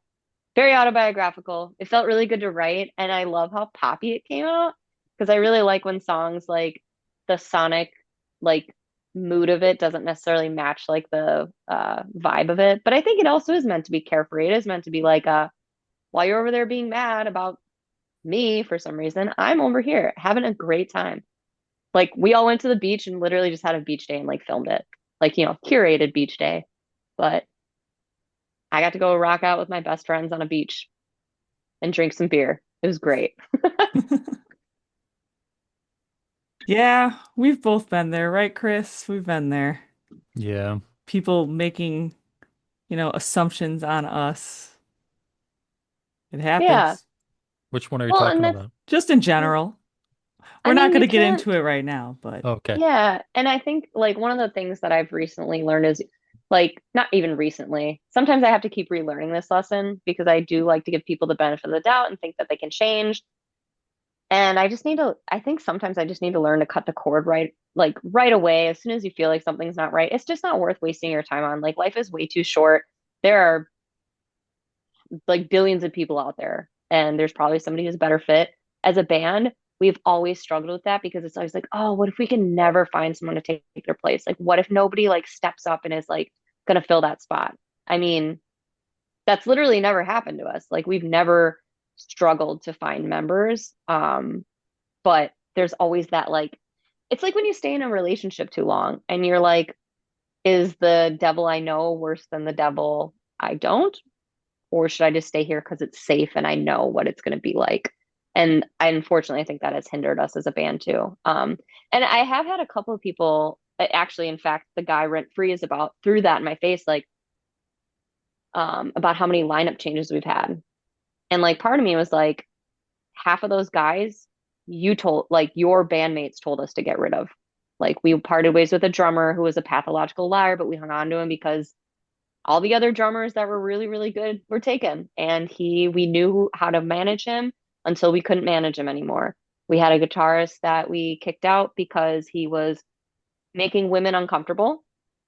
very autobiographical. It felt really good to write, and I love how poppy it came out because I really like when songs like the sonic like mood of it doesn't necessarily match like the vibe of it. But I think it also is meant to be carefree. It is meant to be like while you're over there being mad about me for some reason, I'm over here having a great time. Like we all went to the beach and literally just had a beach day and like filmed it. Like, curated beach day. But I got to go rock out with my best friends on a beach and drink some beer. It was great. Yeah, we've both been there, right, Chris? We've been there. Yeah. People making, assumptions on us. It Yeah. happens. Which one are you Well, talking and that's, about? Just in general. I We're not mean, going you to get into can't, it right now, but Okay. yeah. And I think like one of the things that I've recently learned is like, not even recently, sometimes I have to keep relearning this lesson because I do like to give people the benefit of the doubt and think that they can change. And I think sometimes I just need to learn to cut the cord right, like right away. As soon as you feel like something's not right, it's just not worth wasting your time on. Like life is way too short. There are like billions of people out there, and there's probably somebody who's better fit. As a band, we've always struggled with that because it's always like, oh, what if we can never find someone to take their place? Like, what if nobody like steps up and is like gonna fill that spot? I mean, that's literally never happened to us. Like, we've never struggled to find members. But there's always that like, it's like when you stay in a relationship too long and you're like, is the devil I know worse than the devil I don't? Or should I just stay here because it's safe and I know what it's going to be like? And unfortunately, I think that has hindered us as a band too. And I have had a couple of people, actually, in fact, the guy Rent Free is about threw that in my face, like about how many lineup changes we've had. And like part of me was like, half of those guys you told, like your bandmates told us to get rid of. Like we parted ways with a drummer who was a pathological liar, but we hung on to him because all the other drummers that were really, really good were taken. And we knew how to manage him until we couldn't manage him anymore. We had a guitarist that we kicked out because he was making women uncomfortable.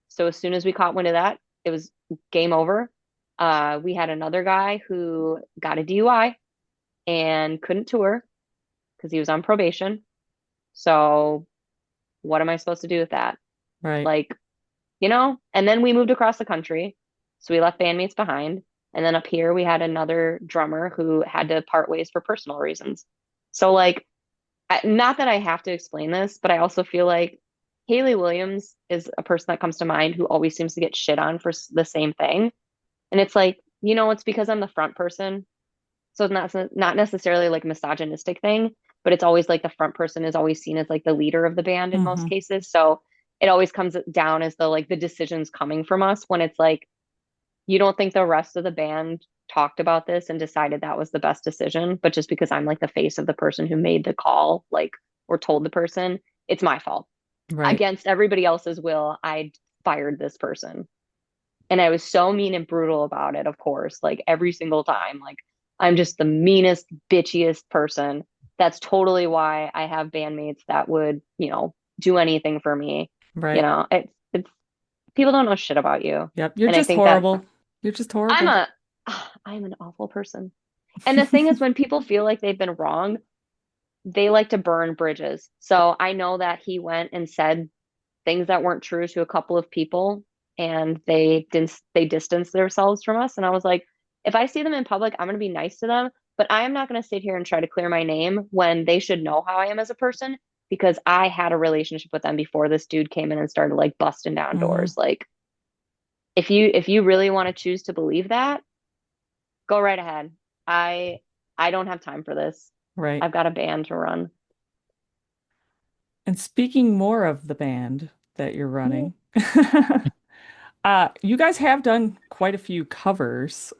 So as soon as we caught wind of that, it was game over. We had another guy who got a DUI and couldn't tour because he was on probation. So what am I supposed to do with that? right, Like, and then we moved across the country. So we left bandmates behind. And then up here, we had another drummer who had to part ways for personal reasons. So, like, not that I have to explain this, but I also feel like Haley Williams is a person that comes to mind who always seems to get shit on for the same thing. And it's like, it's because I'm the front person. So it's not necessarily like a misogynistic thing, but it's always like the front person is always seen as like the leader of the band in most hmm, cases. So it always comes down as the decisions coming from us when it's like you don't think the rest of the band talked about this and decided that was the best decision, but just because I'm like the face of the person who made the call, like or told the person, it's my fault. right, Against everybody else's will, I fired this person. And I was so mean and brutal about it, of course, like every single time. Like I'm just the meanest, bitchiest person. That's totally why I have bandmates that would, do anything for me. right. It's people don't know shit about you. Yep, you're And I just think that horrible. You're just I'm horrible. a I'm an awful person. And the thing is when people feel like they've been wrong, they like to burn bridges. So I know that he went and said things that weren't true to a couple of people, and they distanced themselves from us. And I was like, if I see them in public, I'm going to be nice to them, but I am not going to sit here and try to clear my name when they should know how I am as a person because I had a relationship with them before this dude came in and started like busting down Hmm. doors. Like if you really want to choose to believe that, go right ahead. I don't have time for this. Right. I've got a band to run. And speaking more of the band that you're Yeah. running, you guys have done quite a few covers.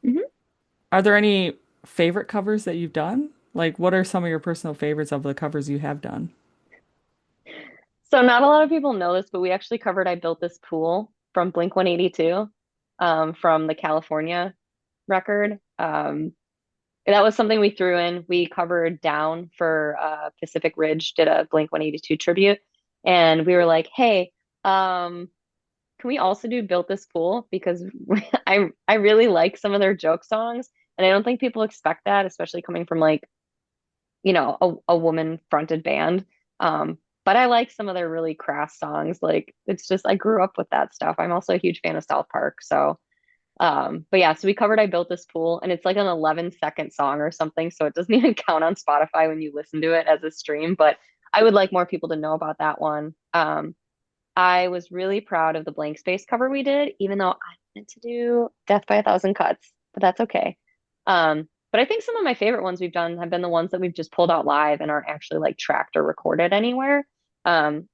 Mhm. Are there any favorite covers that you've done? Like, what are some of your personal favorites of the covers you have done? So not a lot of people know this, but we actually covered I Built This Pool from Blink 182, from the California record. That was something we threw in. We covered Down for Pacific Ridge, did a Blink 182 tribute. And we were like, hey, can we also do Built This Pool? Because I really like some of their joke songs. And I don't think people expect that, especially coming from like a woman fronted band. But I like some of their really crass songs. Like it's just I grew up with that stuff. I'm also a huge fan of South Park. So but yeah, so we covered I Built This Pool and it's like an 11-second song or something. So it doesn't even count on Spotify when you listen to it as a stream. But I would like more people to know about that one. I was really proud of the blank space cover we did, even though I wanted to do Death by a Thousand Cuts, but that's okay. But I think some of my favorite ones we've done have been the ones that we've just pulled out live and aren't actually like tracked or recorded anywhere. Um,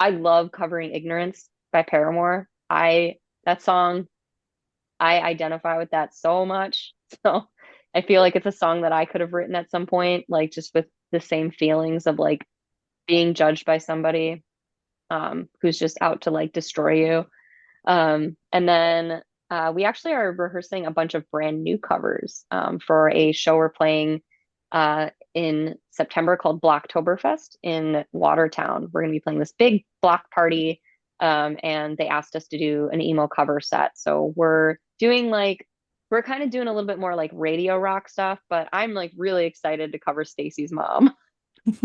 I love covering Ignorance by Paramore. That song, I identify with that so much. So I feel like it's a song that I could have written at some point, like just with the same feelings of like being judged by somebody who's just out to like destroy you. And then we actually are rehearsing a bunch of brand new covers for a show we're playing in September called Blocktoberfest in Watertown. We're going to be playing this big block party, and they asked us to do an emo cover set. So we're kind of doing a little bit more like radio rock stuff, but I'm like really excited to cover Stacy's mom. It's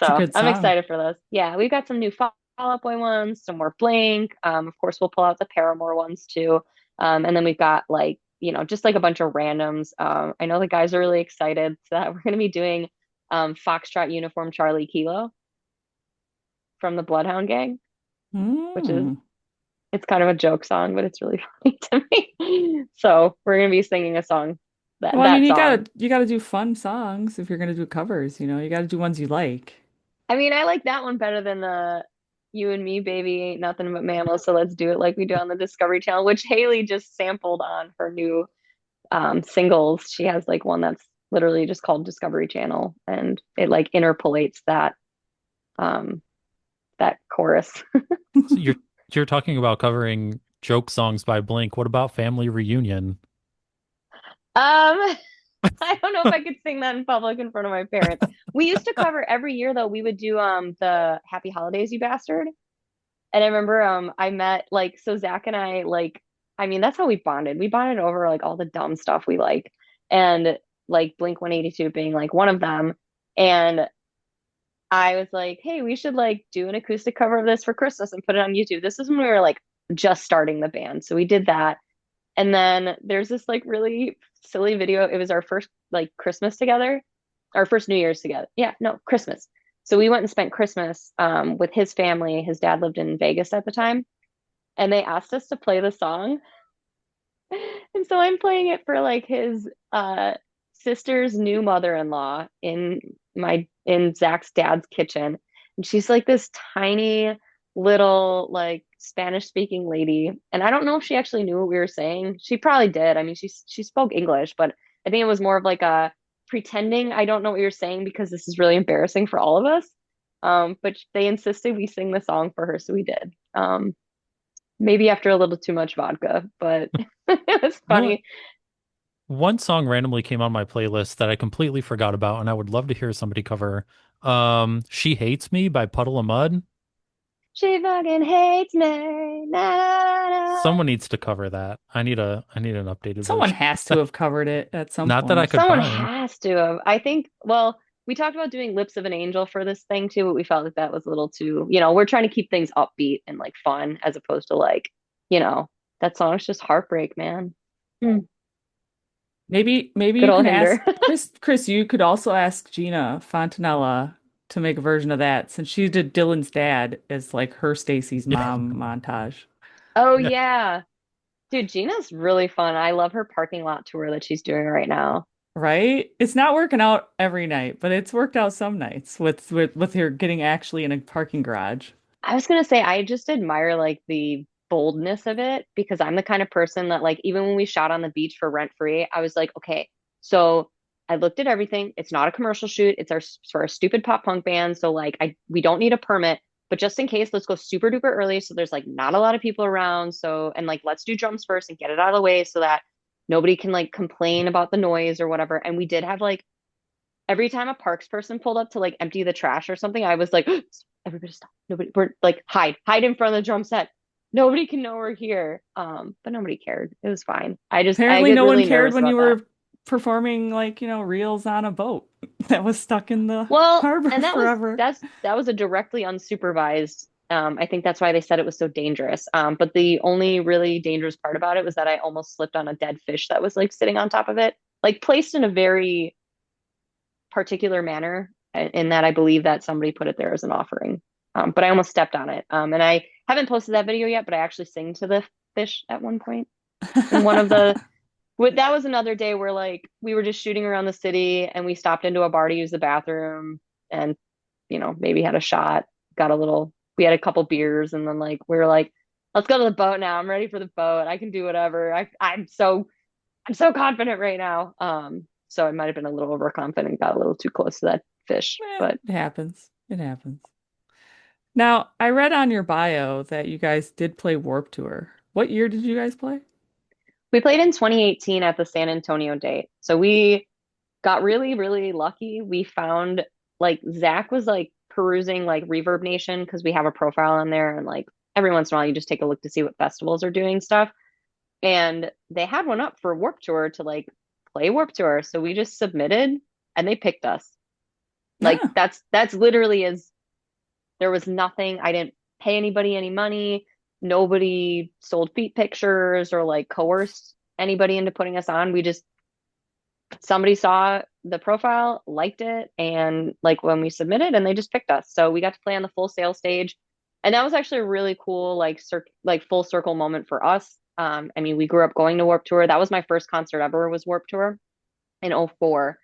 a So good I'm song. excited for this. Yeah, we've got some new Fall Out Boy ones, some more Blink. Of course, we'll pull out the Paramore ones too. And then we've got like, just like a bunch of randoms. I know the guys are really excited that we're going to be doing Foxtrot Uniform Charlie Kilo from the Bloodhound Gang, which is, Mm. it's kind of a joke song, but it's really funny to me. So we're going to be singing a song, that, Well, I mean, that song. you gotta do fun songs if you're gonna do covers, you know. You gotta do ones you like. I mean, I like that one better than the You and Me, Baby, Ain't Nothing But Mammals. So let's do it like we do on the Discovery Channel, which Haley just sampled on her new singles. She has like one that's literally just called Discovery Channel, and it like interpolates um, that chorus. So you're talking about covering joke songs by Blink. What about Family Reunion? I don't know if I could sing that in public in front of my parents. We used to cover every year though. We would do the Happy Holidays, You Bastard. And I remember I met like so Zach and I like I mean that's how we bonded. We bonded over like all the dumb stuff we like and like Blink 182 being like one of them. And I was like, "Hey, we should like do an acoustic cover of this for Christmas and put it on YouTube." This is when we were like just starting the band. So we did that. And then there's this like really silly video. It was our first like Christmas together, our first New Year's together. Yeah, no, Christmas. So we went and spent Christmas with his family. His dad lived in Vegas at the time, and they asked us to play the song. And so I'm playing it for like his sister's new mother-in-law in Zach's dad's kitchen. And she's like this tiny little like Spanish speaking lady. And I don't know if she actually knew what we were saying. She probably did. I mean, she spoke English, but I think it was more of like a pretending I don't know what you're saying because this is really embarrassing for all of us. But they insisted we sing the song for her, so we did. Maybe after a little too much vodka, but it was You know what? funny. One song randomly came on my playlist that I completely forgot about, and I would love to hear somebody cover. She Hates Me by Puddle of Mud. She fucking hates me. Na, na, na. Someone needs to cover that. I need an updated Someone version. has to have covered it at some Not that I point. could Someone find. has to have. I think, well, we talked about doing Lips of an Angel for this thing too, but we felt like that was a little too, we're trying to keep things upbeat and like fun as opposed to like, you know, that song's just heartbreak, man. Hmm. Maybe Good you old can ask Hinder. Chris, you could also ask Gina Fontanella to make a version of that since she did Dylan's dad as like her Stacy's mom montage. Oh yeah. Dude, Gina's really fun. I love her parking lot tour that she's doing right now. Right? It's not working out every night, but it's worked out some nights with her getting actually in a parking garage. I was gonna say I just admire like the boldness of it because I'm the kind of person that like even when we shot on the beach for Rent Free, I was like, okay, so I looked at everything. It's not a commercial shoot. It's our for a stupid pop punk band. So like we don't need a permit, but just in case, let's go super duper early so there's like not a lot of people around. So and like let's do drums first and get it out of the way so that nobody can like complain about the noise or whatever. And we did have like every time a parks person pulled up to like empty the trash or something, I was like, everybody stop. Nobody, we're like, hide in front of the drum set. Nobody can know we're here. But nobody cared. It was fine. I Apparently get no one really cared nervous when you about that. were performing like, reels on a boat that was stuck in the Well, harbor and forever. that was a directly unsupervised. I think that's why they said it was so dangerous. But the only really dangerous part about it was that I almost slipped on a dead fish that was like sitting on top of it, like placed in a very particular manner in that I believe that somebody put it there as an offering. But I almost stepped on it. And I haven't posted that video yet, but I actually sing to the fish at one point. And that was another day where like we were just shooting around the city and we stopped into a bar to use the bathroom and, maybe had a shot, we had a couple beers and then like, we were like, let's go to the boat now. I'm ready for the boat. I can do whatever. I'm so confident right now. So I might have been a little overconfident, got a little too close to that fish. But It happens. It happens. Now, I read on your bio that you guys did play Warp Tour. What year did you guys play? we played in 2018 at the San Antonio date. So we got really, really lucky. We found like Zach was like perusing like Reverb Nation because we have a profile on there and like every once in a while you just take a look to see what festivals are doing stuff. And they had one up for Warp Tour to like play Warp Tour. So we just submitted and they picked us. Like Yeah. that's literally as there was nothing. I didn't pay anybody any money. Nobody sold feet pictures or like coerced anybody into putting us on. We just somebody saw the profile, liked it, and like when we submitted, and they just picked us. So we got to play on the Full Sail stage, and that was actually a really cool like full circle moment for us. I mean, we grew up going to Warp Tour. That was my first concert ever was Warp Tour in '04.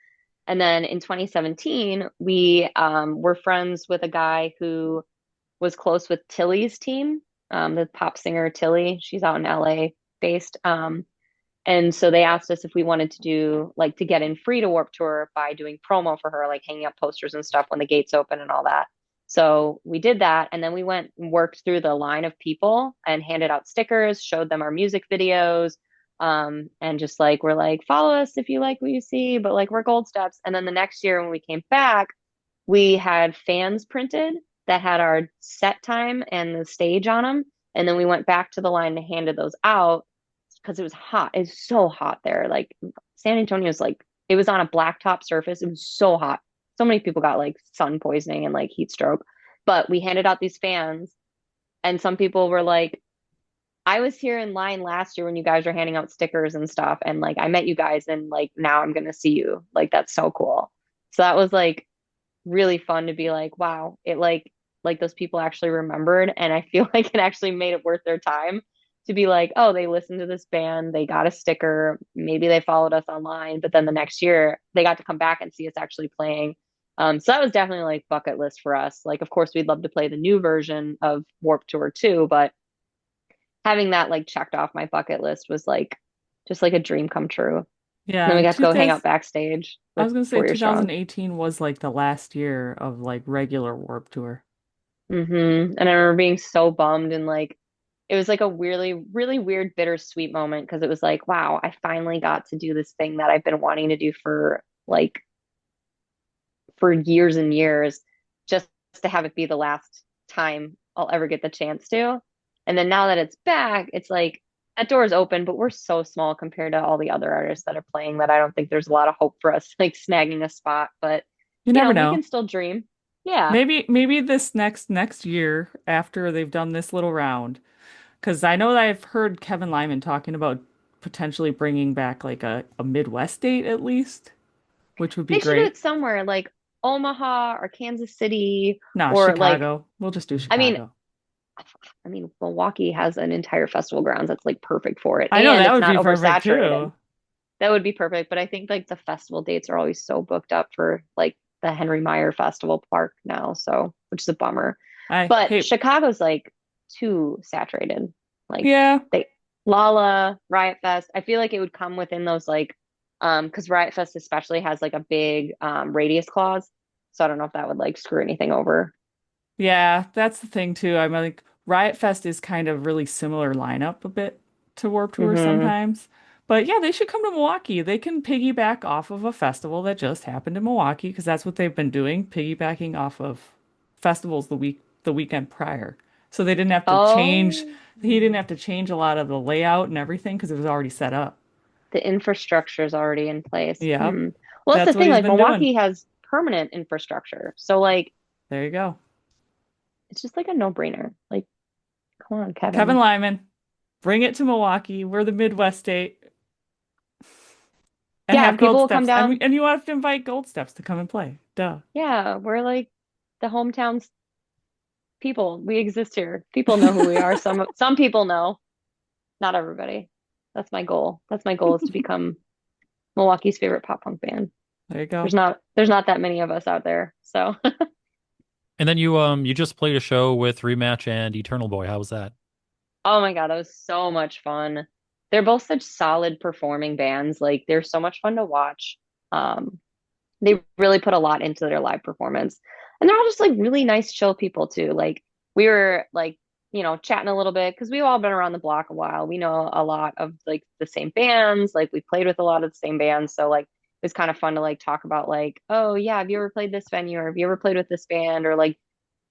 And then in 2017, we were friends with a guy who was close with Tilly's team, the pop singer Tilly. She's out in LA based. And so they asked us if we wanted to do like to get in free to Warp Tour by doing promo for her, like hanging up posters and stuff when the gates open and all that. So we did that. And then we went and worked through the line of people and handed out stickers, showed them our music videos, and just like, we're like, follow us if you like what you see, but like, we're Goldsteps. And then the next year when we came back, we had fans printed that had our set time and the stage on them. And then we went back to the line and handed those out because it was hot. It's so hot there. Like San Antonio's like it was on a blacktop surface. It was so hot. So many people got like sun poisoning and like heat stroke. But we handed out these fans, and some people were like, I was here in line last year when you guys were handing out stickers and stuff, and like I met you guys, and like now I'm gonna see you. Like that's so cool. So that was like really fun to be like, wow, it like those people actually remembered, and I feel like it actually made it worth their time to be like, oh, they listened to this band, they got a sticker, maybe they followed us online, but then the next year they got to come back and see us actually playing. So that was definitely like bucket list for us. Like, of course, we'd love to play the new version of Warp Tour too, but having that like checked off my bucket list was like just like a dream come true. And then Yeah, we and got to go hang out 2000, backstage I with was gonna say 4 Year Strong. 2018 was like the last year of like regular Warp Tour. And I remember being so bummed and like it was like a really, really weird, bittersweet moment because it was like, wow, I finally got to do this thing that I've been wanting to do for years and years, just to have it be the last time I'll ever get the chance to. And then now that it's back, it's like that door is open, but we're so small compared to all the other artists that are playing that I don't think there's a lot of hope for us like snagging a spot. But You never we can know. still dream. Yeah. Maybe this next year after they've done this little round, because I know that I've heard Kevin Lyman talking about potentially bringing back like a Midwest date at least, which would be They should do great. it somewhere like Omaha or Kansas City Nah, or like, Chicago. We'll just do I mean, Chicago. Milwaukee has an entire festival grounds that's like perfect for it, I know and that it's would not be perfect oversaturated. too. That would be perfect. But I think like the festival dates are always so booked up for like the Henry Meyer Festival Park now, so which is a bummer. I But hey, Chicago's like too saturated. Like yeah, they Lala, Riot Fest, I feel like it would come within those like because Riot Fest especially has like a big radius clause. So I don't know if that would like screw anything over. yeah, that's the thing too. I'm like Riot Fest is kind of really similar lineup a bit to Warped Tour Hmm. sometimes. But yeah, they should come to Milwaukee. They can piggyback off of a festival that just happened in Milwaukee because that's what they've been doing, piggybacking off of festivals the weekend prior. So they didn't have to change, Oh, he didn't have to change a lot of the layout and everything because it was already set up. the infrastructure is already in place. Yep. Hmm. Well, that's the That's what thing. he's Like been doing. Milwaukee has permanent infrastructure, so like There you go. it's just like a no-brainer. Like, come on, Kevin Kevin. Lyman, bring it to Milwaukee. We're the Midwest state. And Yeah, have people Gold will come Steps. down. And you have to invite Gold Steps to come and play. Duh. Yeah, we're like the hometown people. We exist here. People know who we are. Some people know, not everybody. That's my goal. That's my goal is to become Milwaukee's favorite pop punk band. There you There's go. not there's not that many of us out there. So, And then you just played a show with Rematch and Eternal Boy. How was that? oh my God, that was so much fun. They're both such solid performing bands. Like they're so much fun to watch. Um, they really put a lot into their live performance. And they're all just like really nice, chill people too. Like we were like, chatting a little bit because we've all been around the block a while. We know a lot of like the same bands. Like we played with a lot of the same bands. So like it was kind of fun to like talk about like, oh yeah, have you ever played this venue or have you ever played with this band? Or like,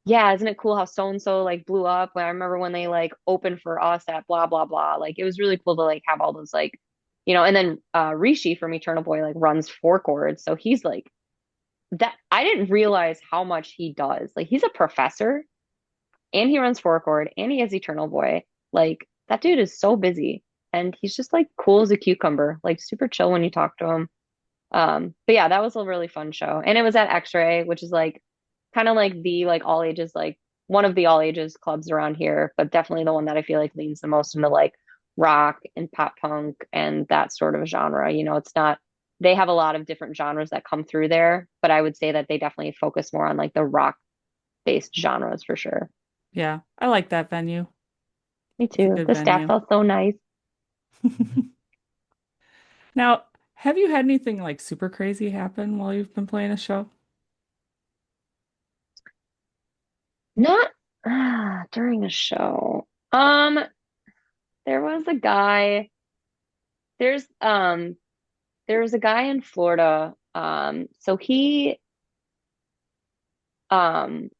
yeah, isn't it cool how so and so like blew up? I remember when they like opened for us at blah blah blah. Like it was really cool to like have all those like, and then Rishi from Eternal Boy like runs four chords. So he's like that I didn't realize how much he does. Like he's a professor and he runs four chord and he has Eternal Boy. Like that dude is so busy and he's just like cool as a cucumber, like super chill when you talk to him. But yeah, that was a really fun show. And it was at X-Ray, which is like kind of like the like all ages, like one of the all ages clubs around here, but definitely the one that I feel like leans the most into like rock and pop punk and that sort of genre. It's not they have a lot of different genres that come through there, but I would say that they definitely focus more on like the rock based genres for sure. Yeah, I like that venue. Me It's a too. good The staff venue. felt so nice. Now, have you had anything like super crazy happen while you've been playing a show? Not during a show. There was a guy. There's there was a guy in Florida. So he um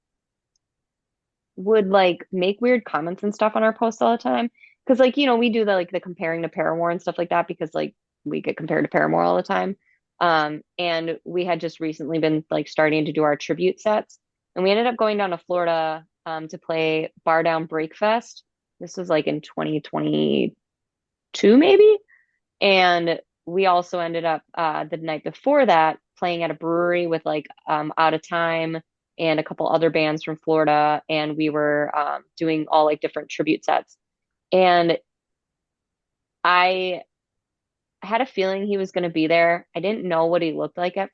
would like make weird comments and stuff on our posts all the time. Because like, we do the like the comparing to Paramore and stuff like that because like we get compared to Paramore all the time. And we had just recently been like starting to do our tribute sets. And we ended up going down to Florida to play Bar Down Breakfest. This was like in 2022 maybe. And we also ended up the night before that playing at a brewery with like Out of Time and a couple other bands from Florida. And we were doing all like different tribute sets. And I had a feeling he was going to be there. I didn't know what he looked like at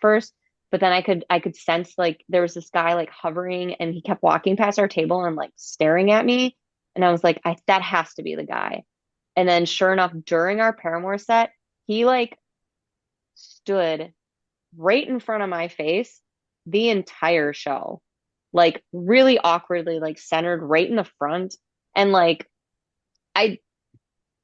first, but then I could sense like there was this guy like hovering and he kept walking past our table and like staring at me. And I was like, that has to be the guy. And then sure enough, during our Paramore set, he like stood right in front of my face the entire show. Like really awkwardly, like centered right in the front. And like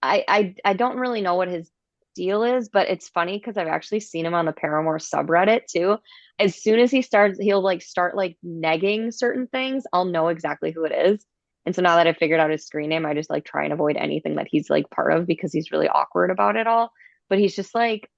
I I don't really know what his deal is, but it's funny because I've actually seen him on the Paramore subreddit too. As soon as he'll like start like negging certain things, I'll know exactly who it is. And so now that I figured out his screen name, I just like try and avoid anything that he's like part of because he's really awkward about it all. But he's just like,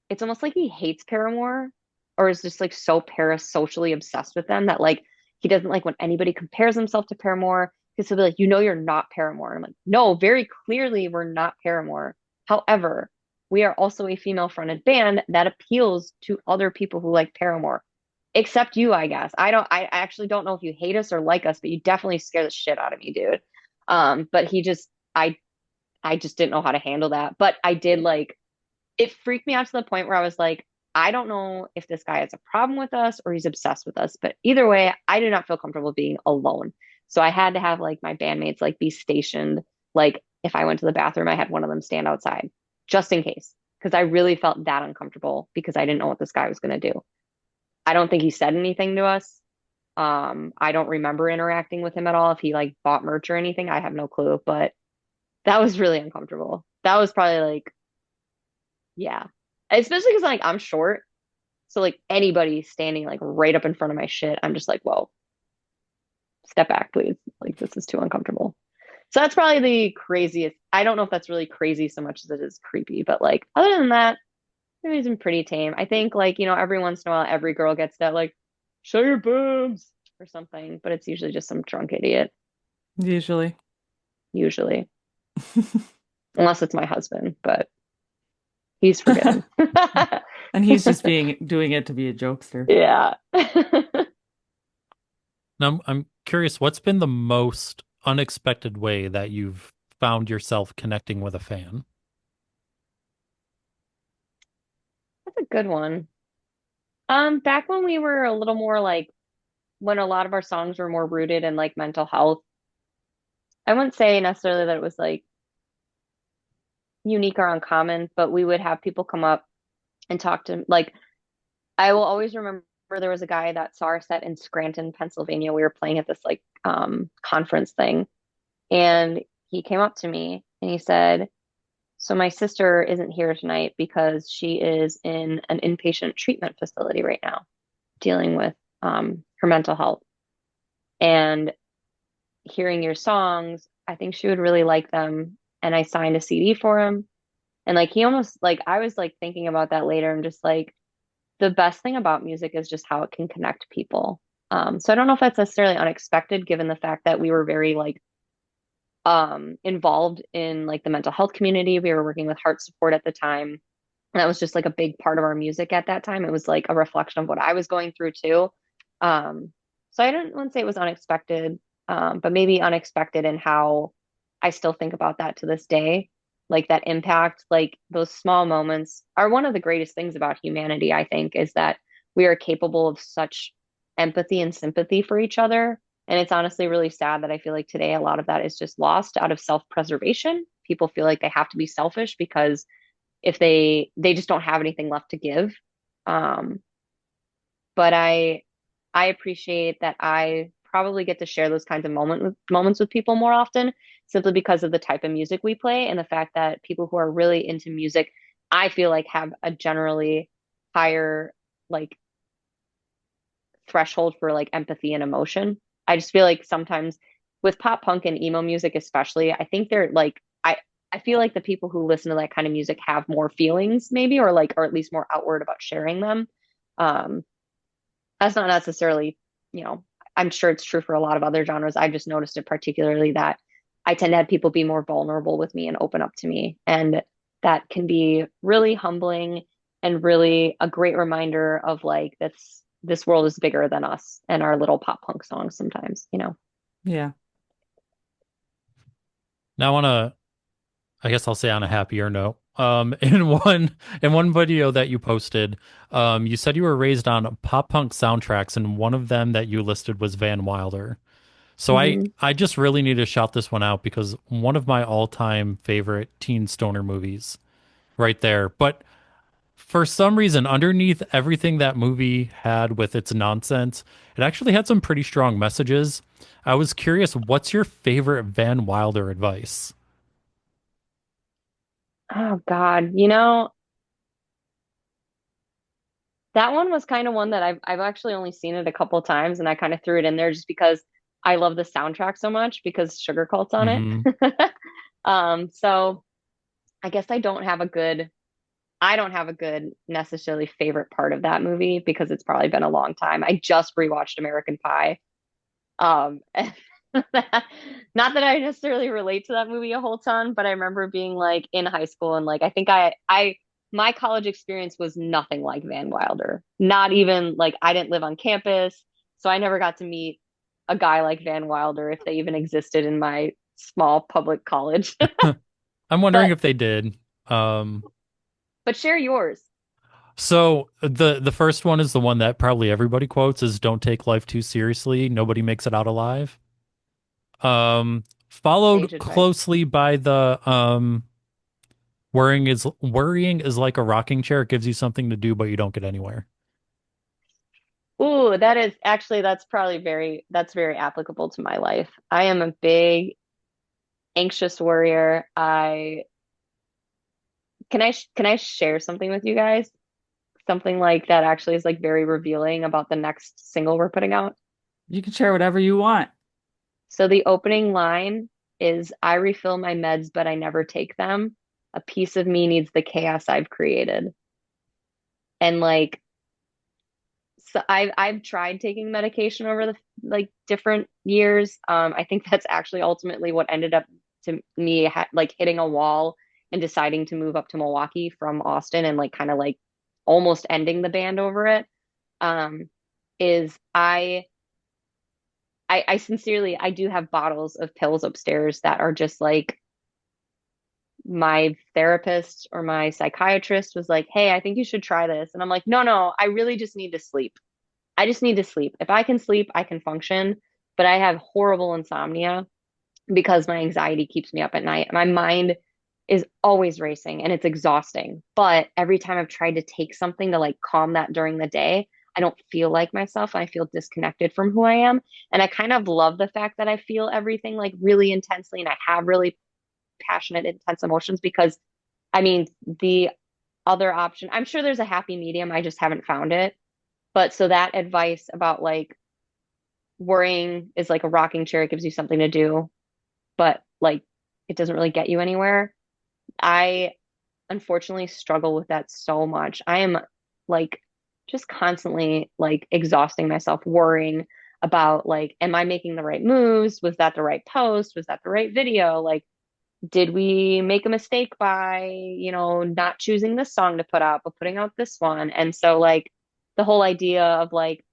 it's almost like he hates Paramore. or is just like so parasocially obsessed with them that like he doesn't like when anybody compares himself to Paramore because he'll be like, you're not Paramore. And I'm like, no, very clearly we're not Paramore. However, we are also a female fronted band that appeals to other people who like Paramore, except you, I guess. I actually don't know if you hate us or like us, but you definitely scare the shit out of me, dude. But I just didn't know how to handle that. But I did like, it freaked me out to the point where I was like, I don't know if this guy has a problem with us or he's obsessed with us, but either way, I did not feel comfortable being alone. So I had to have like my bandmates like be stationed. Like if I went to the bathroom, I had one of them stand outside just in case, because I really felt that uncomfortable because I didn't know what this guy was going to do. I don't think he said anything to us. I don't remember interacting with him at all. If he like bought merch or anything, I have no clue, but that was really uncomfortable. That was probably like, yeah, especially because like I'm short. So like anybody standing like right up in front of my shit, I'm just like, whoa, step back, please. Like this is too uncomfortable. So that's probably the craziest. I don't know if that's really crazy so much as it is creepy, but like other than that, it's been pretty tame. I think like, every once in a while every girl gets that like, show your boobs or something, but it's usually just some drunk idiot, Usually. usually. Unless it's my husband, but he's forgiven. And he's just being doing it to be a jokester. Yeah. Now, I'm curious, what's been the most unexpected way that you've found yourself connecting with a fan? That's a good one. Back when we were a little more like when a lot of our songs were more rooted in like mental health, I wouldn't say necessarily that it was like unique or uncommon, but we would have people come up and talk to like I will always remember there was a guy that saw our set in Scranton, Pennsylvania. We were playing at this like conference thing, and he came up to me and he said, "So my sister isn't here tonight because she is in an inpatient treatment facility right now, dealing with her mental health. And hearing your songs, I think she would really like them." And I signed a CD for him. And like he almost like I was like thinking about that later and just like the best thing about music is just how it can connect people. So I don't know if that's necessarily unexpected given the fact that we were very like involved in like the mental health community. We were working with heart support at the time. And that was just like a big part of our music at that time. It was like a reflection of what I was going through too. Um, so I don't want to say it was unexpected, but maybe unexpected in how I still think about that to this day. Like that impact, like those small moments are one of the greatest things about humanity, I think, is that we are capable of such empathy and sympathy for each other. And it's honestly really sad that I feel like today a lot of that is just lost out of self-preservation. People feel like they have to be selfish because if they just don't have anything left to give. Um, but I appreciate that I probably get to share those kinds of moments with people more often simply because of the type of music we play and the fact that people who are really into music, I feel like have a generally higher like threshold for like empathy and emotion. I just feel like sometimes with pop punk and emo music especially, I think they're like I feel like the people who listen to that kind of music have more feelings maybe or at least more outward about sharing them. Um that's not necessarily, you know, I'm sure it's true for a lot of other genres. I just noticed it particularly that I tend to have people be more vulnerable with me and open up to me. And that can be really humbling and really a great reminder of like this world is bigger than us and our little pop punk songs sometimes, you know. Yeah. Now, I guess I'll say on a happier note. In one video that you posted, you said you were raised on pop punk soundtracks, and one of them that you listed was Van Wilder. So Hmm. I just really need to shout this one out because one of my all-time favorite teen stoner movies right there. But for some reason, underneath everything that movie had with its nonsense, it actually had some pretty strong messages. I was curious, what's your favorite Van Wilder advice? Oh God, you know, that one was kind of one that I've actually only seen it a couple times and I kind of threw it in there just because I love the soundtrack so much because Sugar Cult's on it. Hmm. So I guess I don't have a good I don't have a good necessarily favorite part of that movie because it's probably been a long time. I just rewatched American Pie. And not that I necessarily relate to that movie a whole ton, but I remember being like in high school and like I think my college experience was nothing like Van Wilder. Not even like I didn't live on campus, so I never got to meet a guy like Van Wilder if they even existed in my small public college. I'm wondering But if they did. Um, share yours. so the first one is the one that probably everybody quotes is "Don't take life too seriously. Nobody makes it out alive." Sage Followed advice. closely by the worrying is like a rocking chair. It gives you something to do, but you don't get anywhere. Ooh, that is actually that's very applicable to my life. I am a big anxious worrier. I can I share something with you guys? Something like that actually is like very revealing about the next single we're putting out. You can share whatever you want. So the opening line is I refill my meds, but I never take them. A piece of me needs the chaos I've created. And like so I've tried taking medication over the like different years. I think that's actually ultimately what ended up to me like hitting a wall and deciding to move up to Milwaukee from Austin and like kind of like almost ending the band over it. Um, is I sincerely I do have bottles of pills upstairs that are just like my therapist or my psychiatrist was like, "Hey, I think you should try this." And I'm like, "No, no, I really just need to sleep. I just need to sleep. If I can sleep, I can function." But I have horrible insomnia because my anxiety keeps me up at night. My mind is always racing and it's exhausting. But every time I've tried to take something to like calm that during the day, I don't feel like myself. I feel disconnected from who I am. And I kind of love the fact that I feel everything like really intensely and I have really passionate, intense emotions because I mean, the other option, I'm sure there's a happy medium. I just haven't found it. But so that advice about like worrying is like a rocking chair, it gives you something to do, but like it doesn't really get you anywhere. I unfortunately struggle with that so much. I am like just constantly like exhausting myself worrying about like, am I making the right moves? Was that the right post? Was that the right video? Like, did we make a mistake by, not choosing this song to put out, but putting out this one? And so like the whole idea of like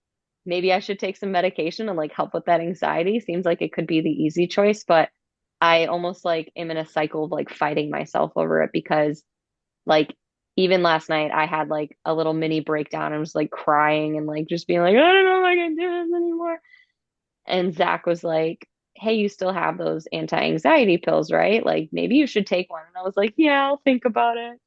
maybe I should take some medication and like help with that anxiety seems like it could be the easy choice, but I almost like am in a cycle of like fighting myself over it because like even last night I had like a little mini breakdown and was like crying and like just being like, I don't know if I can do this anymore. And Zach was like, hey, you still have those anti-anxiety pills, right? Like maybe you should take one. And I was like, yeah, I'll think about it.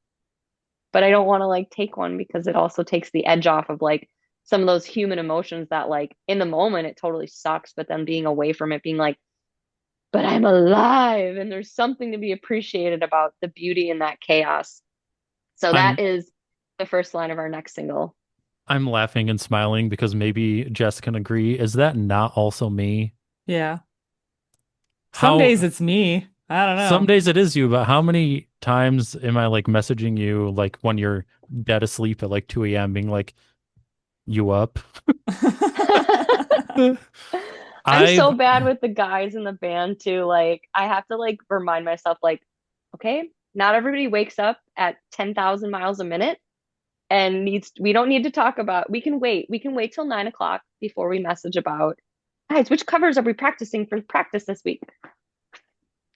But I don't want to like take one because it also takes the edge off of like some of those human emotions that like in the moment it totally sucks, but then being away from it, being like, but I'm alive and there's something to be appreciated about the beauty in that chaos. So that I'm is the first line of our next single. I'm laughing and smiling because maybe Jess can agree. Is that not also me? Yeah. Some days How it's me. I don't some know. days it is you, but how many times am I like messaging you like when you're dead asleep at like 2 a.m. being like, you up? I'm so I've bad with the guys in the band too. Like I have to like remind myself like, okay, not everybody wakes up at 10,000 miles a minute and we don't need to talk about, we can wait. We can wait till 9 o'clock before we message about, guys, which covers are we practicing for practice this week?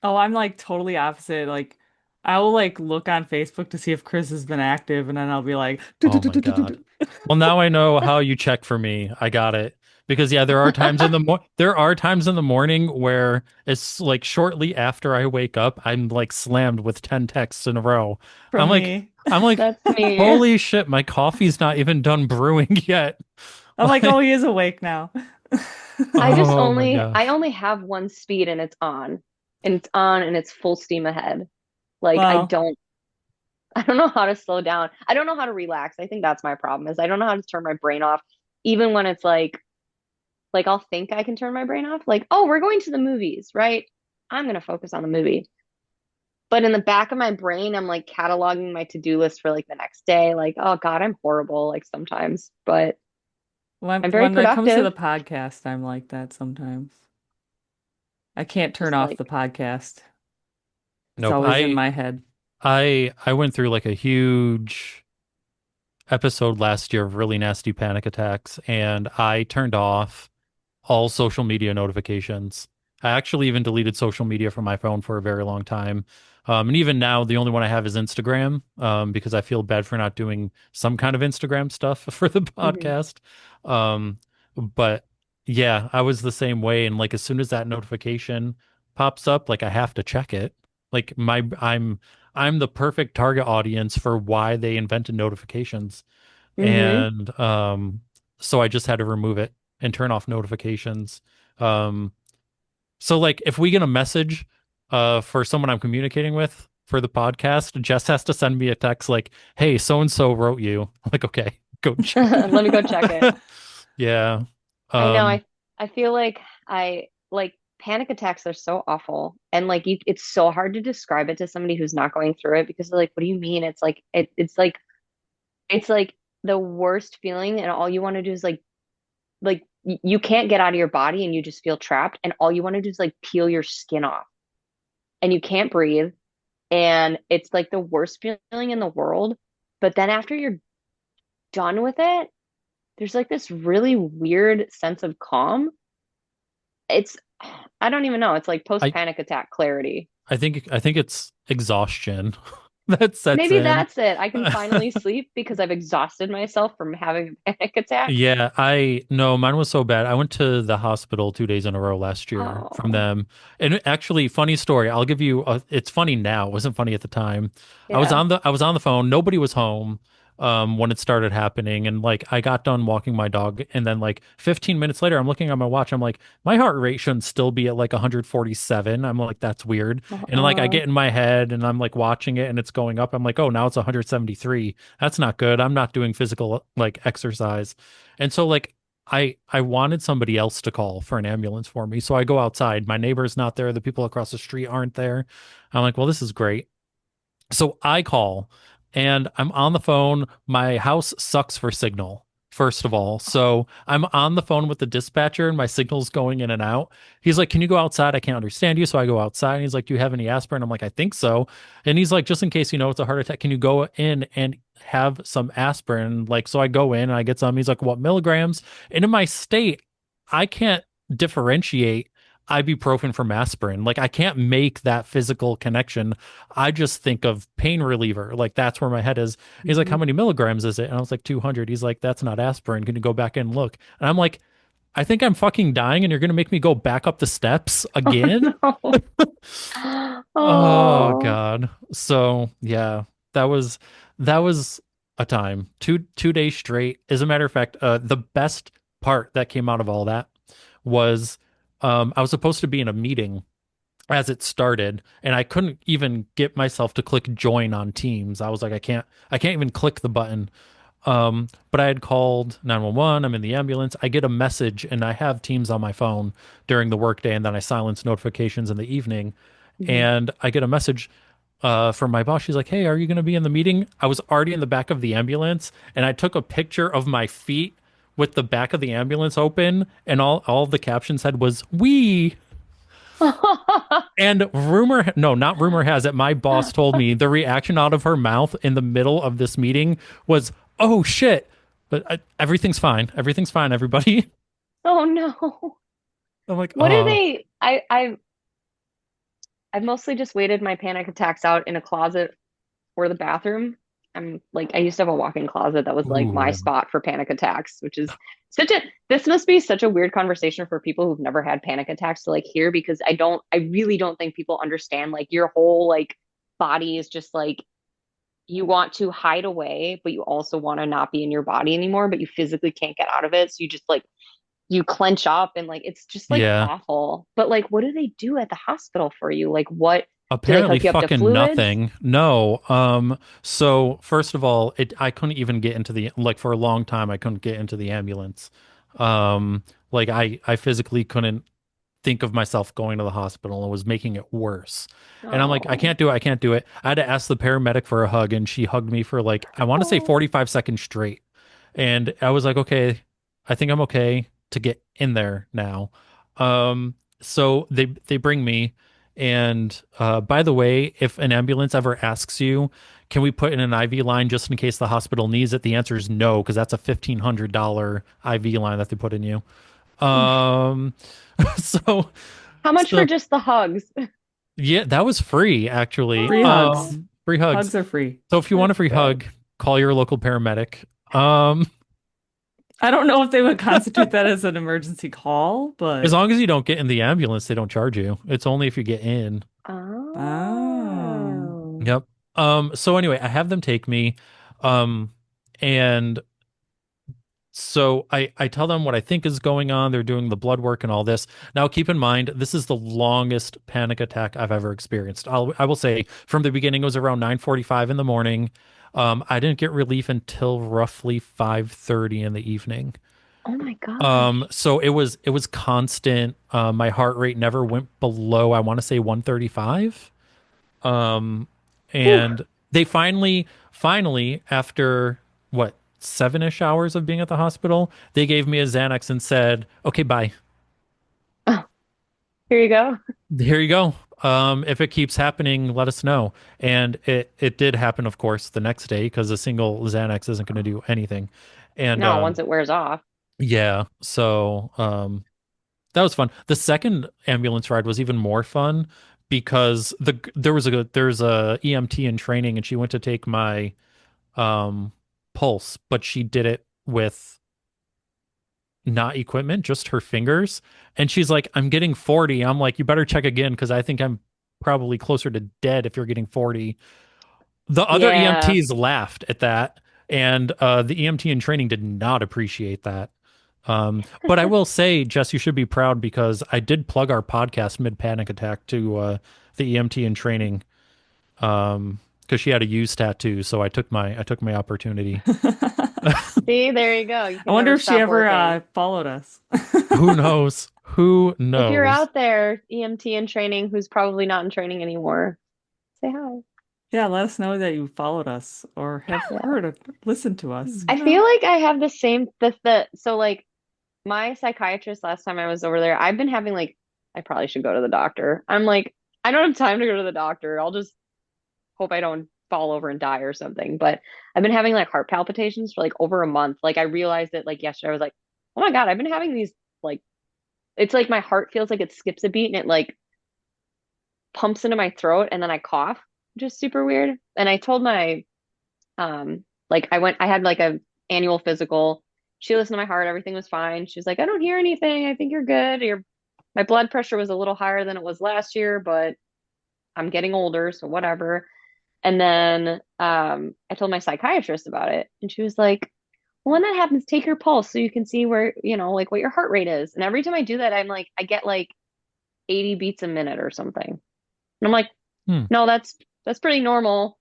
Oh, I'm like totally opposite. Like I will like look on Facebook to see if Chris has been active and then I'll be like Oh my God. Well, now I know how you check for me. I got it. Because yeah, there are times in the morning where it's like shortly after I wake up, I'm like slammed with 10 texts in a row. I'm from like me. I'm like, That's me. holy shit, my coffee's not even done brewing yet. I'm like, oh, Like, he is awake now. oh my I gosh. only have one speed and it's on. And it's on and it's full steam ahead. Like Well, I don't know how to slow down. I don't know how to relax. I think that's my problem is I don't know how to turn my brain off even when it's like I'll think I can turn my brain off. Like, oh, we're going to the movies, right? I'm gonna focus on the movie. But in the back of my brain, I'm like cataloging my to-do list for like the next day. Like, oh God, I'm horrible like sometimes, but I'm very When it comes to productive. the podcast, I'm like that sometimes. I can't turn Just off the like, podcast. It's Nope. always in I my head. I went through like a huge episode last year of really nasty panic attacks, and I turned off all social media notifications. I actually even deleted social media from my phone for a very long time. And even now, the only one I have is Instagram, because I feel bad for not doing some kind of Instagram stuff for the mhm, podcast. Um, but yeah, I was the same way. And like as soon as that notification pops up, like I have to check it. Like I'm the perfect target audience for why they invented notifications. mhm. And so I just had to remove it and turn off notifications. Um, so like if we get a message for someone I'm communicating with for the podcast, Jess has to send me a text like, "Hey, so and so wrote you." I'm like, okay, go check. Let me go check it. Yeah. I know. Um, I feel like I like panic attacks are so awful, and like it's so hard to describe it to somebody who's not going through it because they're like, "What do you mean?" It's like it's like the worst feeling, and all you want to do is you can't get out of your body, and you just feel trapped, and all you want to do is like peel your skin off, and you can't breathe, and it's like the worst feeling in the world. But then after you're done with it, there's like this really weird sense of calm. It's I don't even know. It's like post I panic attack clarity. I think it's exhaustion that sets Maybe in. that's it. I can finally sleep because I've exhausted myself from having a panic attack. Yeah, I no, mine was so bad. I went to the hospital 2 days in a row last year from Oh, them. And actually, funny story. I'll give you it's funny now. It wasn't funny at the time. yeah. I was on the phone. Nobody was home when it started happening. And like I got done walking my dog, and then like 15 minutes later, I'm looking at my watch. I'm like, my heart rate shouldn't still be at like 147. I'm like, that's weird. And like I Uh-uh. get in my head and I'm like watching it and it's going up. I'm like, oh, now it's 173. That's not good. I'm not doing physical like exercise. And so like I wanted somebody else to call for an ambulance for me. So I go outside. My neighbor's not there. The people across the street aren't there. I'm like, well, this is great. So I call and I'm on the phone. My house sucks for signal, first of all. So I'm on the phone with the dispatcher and my signal's going in and out. He's like, "Can you go outside? I can't understand you." So I go outside and he's like, "Do you have any aspirin?" I'm like, "I think so." And he's like, "Just in case you know it's a heart attack, can you go in and have some aspirin?" Like, so I go in and I get some. He's like, "What milligrams?" And in my state, I can't differentiate ibuprofen from aspirin. Like I can't make that physical connection. I just think of pain reliever. Like that's where my head is. He's like, "How Mhm. many milligrams is it?" And I was like, 200. He's like, "That's not aspirin. Can you go back and look?" And I'm like, "I think I'm fucking dying and you're going to make me go back up the steps Oh again?" no. Oh Oh. God. So yeah, that was that was a time. Two days straight. As a matter of fact, the best part that came out of all that was I was supposed to be in a meeting as it started, and I couldn't even get myself to click join on Teams. I was like, I can't even click the button. But I had called 911. I'm in the ambulance. I get a message, and I have Teams on my phone during the workday, and then I silence notifications in the evening. Mhm. And I get a message from my boss. She's like, "Hey, are you going to be in the meeting?" I was already in the back of the ambulance, and I took a picture of my feet with the back of the ambulance open, and all the caption said was "we." And no, not rumor has it, my boss told me the reaction out of her mouth in the middle of this meeting was, "Oh shit." But everything's fine. Everything's fine, everybody. Oh no. I'm like, What do "Oh, they I've mostly just waited my panic attacks out in a closet or the bathroom. I'm like, I used to have a walk-in closet that was like my ooh, spot for panic attacks, which is such a, this must be such a weird conversation for people who've never had panic attacks to like hear because I really don't think people understand like your whole like body is just like you want to hide away, but you also want to not be in your body anymore, but you physically can't get out of it. So you just like, you clench up and like, it's just like yeah." awful. But like, what do they do at the hospital for you? Like, what do they Apparently hook you up to fucking fluids? nothing. No. So first of all, it I couldn't even get into the like for a long time I couldn't get into the ambulance. Like I physically couldn't think of myself going to the hospital and was making it worse. And I'm like, I Oh. can't do it. I can't do it. I had to ask the paramedic for a hug, and she hugged me for like, I want to say Oh. 45 seconds straight. And I was like, okay, I think I'm okay to get in there now. So they bring me, and by the way, if an ambulance ever asks you, can we put in an IV line just in case the hospital needs it? The answer is no, because that's a $1,500 IV line that they put in you. Um, so How much for so just the hugs? yeah, that was free actually. Free Oh, hugs. Free hugs. Hugs are free. So if you want a that's free good. hug, call your local paramedic. Um, I don't know if they would constitute that as an emergency call, as but long as you don't get in the ambulance, they don't charge you. It's only if you get in. oh. Oh. Yep. So anyway, I have them take me. Um, and so I tell them what I think is going on. They're doing the blood work and all this. Now, keep in mind, this is the longest panic attack I've ever experienced. I will say from the beginning, it was around 9:45 in the morning. I didn't get relief until roughly 5:30 in the evening. Oh my gosh. So it was constant. My heart rate never went below, I want to say 135. Um, Whew. and they finally, after what, 7-ish hours of being at the hospital, they gave me a Xanax and said, "Okay, bye. Oh, here you go. Here you go. If it keeps happening, let us know." And it did happen, of course, the next day because a single Xanax isn't going to do anything. And No, once it wears off. yeah, so that was fun. The second ambulance ride was even more fun because there's a EMT in training, and she went to take my um pulse, but she did it with not equipment, just her fingers. And she's like, "I'm getting 40." I'm like, "You better check again because I think I'm probably closer to dead if you're getting 40." The other Yeah. EMTs laughed at that, and the EMT in training did not appreciate that. But I will say, Jess, you should be proud because I did plug our podcast mid panic attack to the EMT in training because she had a use tattoo, so I took my opportunity. See, there you go. You I can wonder never if she stop ever working. followed us. Who knows? Who If you're knows? out there, EMT in training, who's probably not in training anymore, say hi. Yeah, let us know that you followed us or have Yeah. heard or listened to us, I you feel know? like I have the same the so like my psychiatrist last time I was over there, I've been having like I probably should go to the doctor. I'm like, I don't have time to go to the doctor. I'll just hope I don't fall over and die or something. But I've been having like heart palpitations for like over a month. Like I realized it like yesterday. I was like, oh my God, I've been having these like it's like my heart feels like it skips a beat and it like pumps into my throat and then I cough, which is super weird. And I told my like I had like a annual physical. She listened to my heart, everything was fine. She was like, I don't hear anything. I think you're good. Your my blood pressure was a little higher than it was last year, but I'm getting older, so whatever. And then I told my psychiatrist about it, and she was like, well, when that happens, take your pulse so you can see where, like what your heart rate is. And every time I do that, I'm like, I get like 80 beats a minute or something. And I'm like, Hmm. no, that's pretty normal,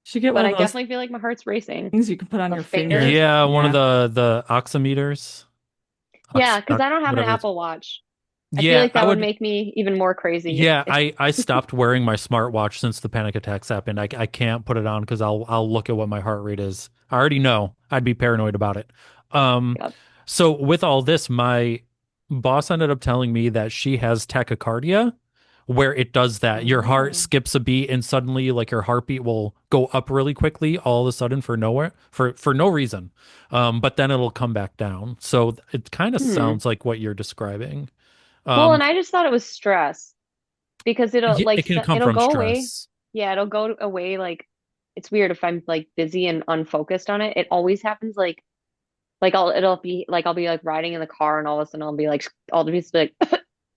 Should get one but of I those definitely feel like my heart's racing. things you can put on A your finger. finger. Yeah, one of Yeah. the oximeters, Yeah, because I don't have an whatever it's. Apple Watch. I feel Yeah, like I that would would. make me even more crazy. Yeah, I stopped wearing my smartwatch since the panic attacks happened. I can't put it on because I'll look at what my heart rate is. I already know. I'd be paranoid about it. Um, Yep. so with all this, my boss ended up telling me that she has tachycardia, where it does that. Your heart Oh. skips a beat and suddenly like your heartbeat will go up really quickly all of a sudden for nowhere for no reason. But then it'll come back down. So it kind of Hmm. sounds like what you're describing. Well, Um, and I just thought it was stress because it'll yeah, like it can come it'll from go away. stress. Yeah, it'll go away like it's weird if I'm like busy and unfocused on it. It always happens like I'll be like riding in the car and all of a sudden I'll just be like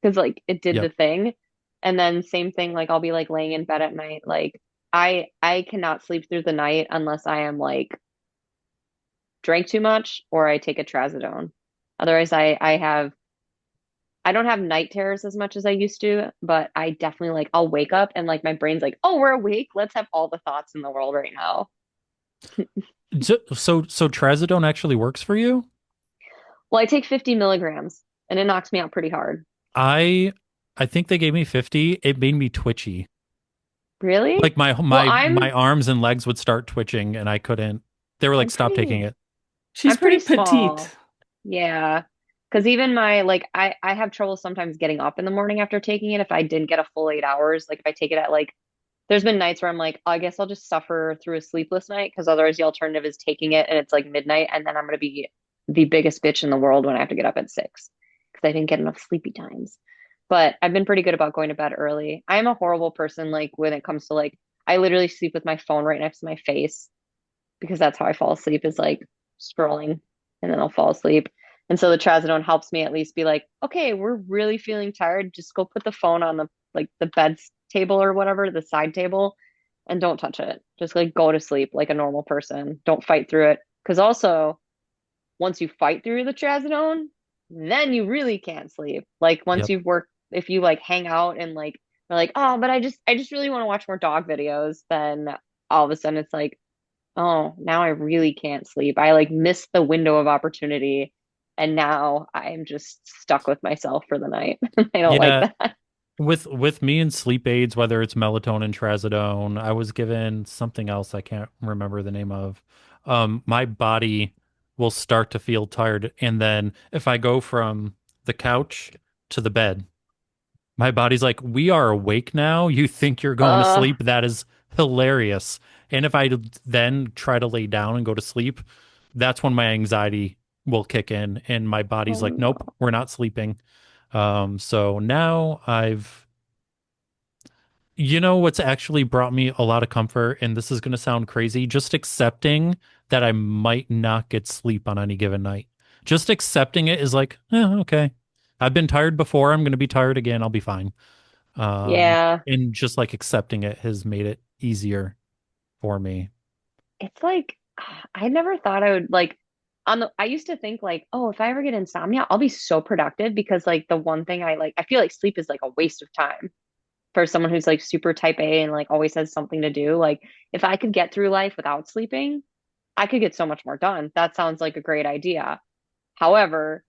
because like it did the Yep. thing. And then same thing, like I'll be like laying in bed at night. Like I cannot sleep through the night unless I am like drank too much or I take a trazodone. Otherwise I don't have night terrors as much as I used to, but I definitely like I'll wake up and like my brain's like, "Oh, we're awake. Let's have all the thoughts in the world right now." So trazodone actually works for you? Well, I take 50 milligrams and it knocks me out pretty hard. I I think they gave me 50. It made me twitchy. Really? Like my Well, my my arms and legs would start twitching and I couldn't. They were like, I'm stop taking pretty it. She's I'm pretty pretty petite. small. Yeah. Because even my like I have trouble sometimes getting up in the morning after taking it if I didn't get a full 8 hours. Like if I take it at like there's been nights where I'm like, I guess I'll just suffer through a sleepless night because otherwise the alternative is taking it and it's like midnight and then I'm gonna be the biggest bitch in the world when I have to get up at 6 because I didn't get enough sleepy times. But I've been pretty good about going to bed early. I am a horrible person like when it comes to like I literally sleep with my phone right next to my face because that's how I fall asleep is like scrolling and then I'll fall asleep. And so the trazodone helps me at least be like, okay, we're really feeling tired. Just go put the phone on the like the bed table or whatever, the side table, and don't touch it. Just like go to sleep like a normal person. Don't fight through it. Because also, once you fight through the trazodone, then you really can't sleep. Like once Yep. you've worked, if you like hang out and like are like, oh, but I just really want to watch more dog videos, then all of a sudden it's like, oh, now I really can't sleep. I like missed the window of opportunity and now I'm just stuck with myself for the night. I don't like Yeah, that. with me and sleep aids, whether it's melatonin, trazodone, I was given something else I can't remember the name of. My body will start to feel tired, and then if I go from the couch to the bed, my body's like, "We are awake now. You think you're going to Uh, sleep? That is hilarious." And if I then try to lay down and go to sleep, that's when my anxiety will kick in, and my body's oh like, "Nope, no. we're not sleeping." So now you know what's actually brought me a lot of comfort, and this is going to sound crazy, just accepting that I might not get sleep on any given night. Just accepting it is like, okay. I've been tired before. I'm going to be tired again. I'll be fine. Um, Yeah, and just like accepting it has made it easier for me. it's like I never thought I would like on the I used to think like, oh, if I ever get insomnia, I'll be so productive because like the one thing I feel like sleep is like a waste of time for someone who's like super type A and like always has something to do. Like if I could get through life without sleeping, I could get so much more done. That sounds like a great idea. However,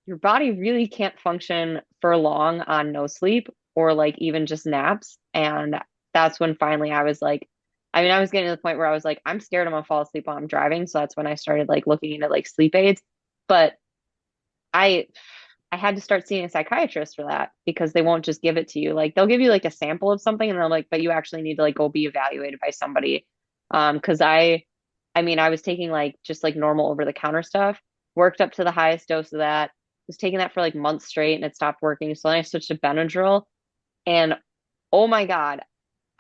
your body really can't function for long on no sleep or like even just naps. And that's when finally I was like, I mean, I was getting to the point where I was like, I'm scared I'm gonna fall asleep while I'm driving. So that's when I started like looking into like sleep aids. But I I had to start seeing a psychiatrist for that because they won't just give it to you. Like they'll give you like a sample of something and they're like, but you actually need to like go be evaluated by somebody. Because I mean, I was taking like just like normal over the counter stuff, worked up to the highest dose of that, was taking that for like months straight and it stopped working. So then I switched to Benadryl and oh my God,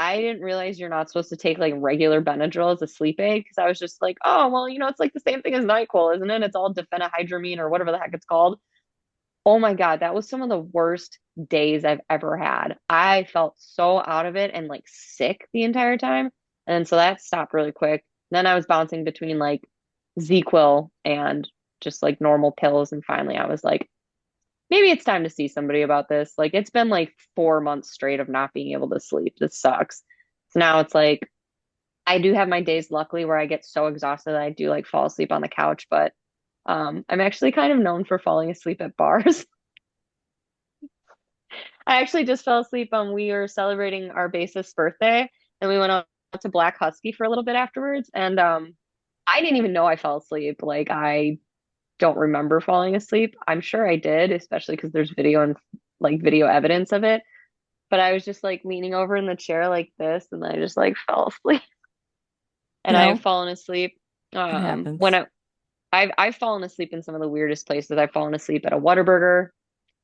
I didn't realize you're not supposed to take like regular Benadryl as a sleep aid because I was just like, oh, well, it's like the same thing as NyQuil, isn't it? It's all diphenhydramine or whatever the heck it's called. Oh my God, that was some of the worst days I've ever had. I felt so out of it and like sick the entire time. And so that stopped really quick. Then I was bouncing between like ZQuil and just like normal pills. And finally I was like, maybe it's time to see somebody about this. Like it's been like 4 months straight of not being able to sleep. This sucks. So now it's like I do have my days luckily where I get so exhausted that I do like fall asleep on the couch, but I'm actually kind of known for falling asleep at bars. I actually just fell asleep we were celebrating our bassist's birthday and we went out to Black Husky for a little bit afterwards and I didn't even know I fell asleep. Like I don't remember falling asleep. I'm sure I did, especially because there's video and like video evidence of it. But I was just like leaning over in the chair like this and I just like fell asleep and I have No, fallen asleep it when happens. I've fallen asleep in some of the weirdest places. I've fallen asleep at a Whataburger.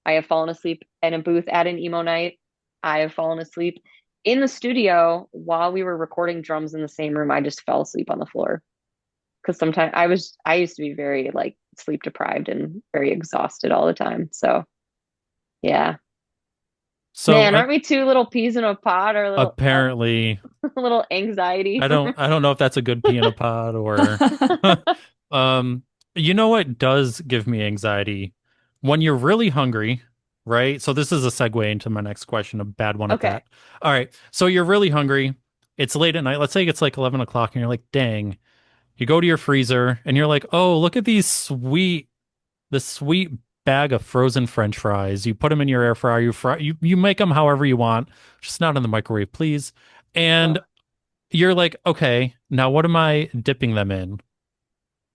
I have fallen asleep in a booth at an emo night. I have fallen asleep in the studio while we were recording drums in the same room. I just fell asleep on the floor because sometimes I used to be very like sleep deprived and very exhausted all the time. So yeah, So man, aren't we two little peas in a pod or a little apparently, a little anxiety? I don't know if that's a good pea in a pod or um you know what does give me anxiety? When you're really hungry, right? So this is a segue into my next question, a bad one at Okay. that. All right. So you're really hungry. It's late at night. Let's say it's like 11 o'clock and you're like, dang, you go to your freezer and you're like, oh, look at the sweet bag of frozen French fries. You put them in your air fryer. You make them however you want, just not in the microwave, please. And Ugh. you're like, okay, now what am I dipping them in?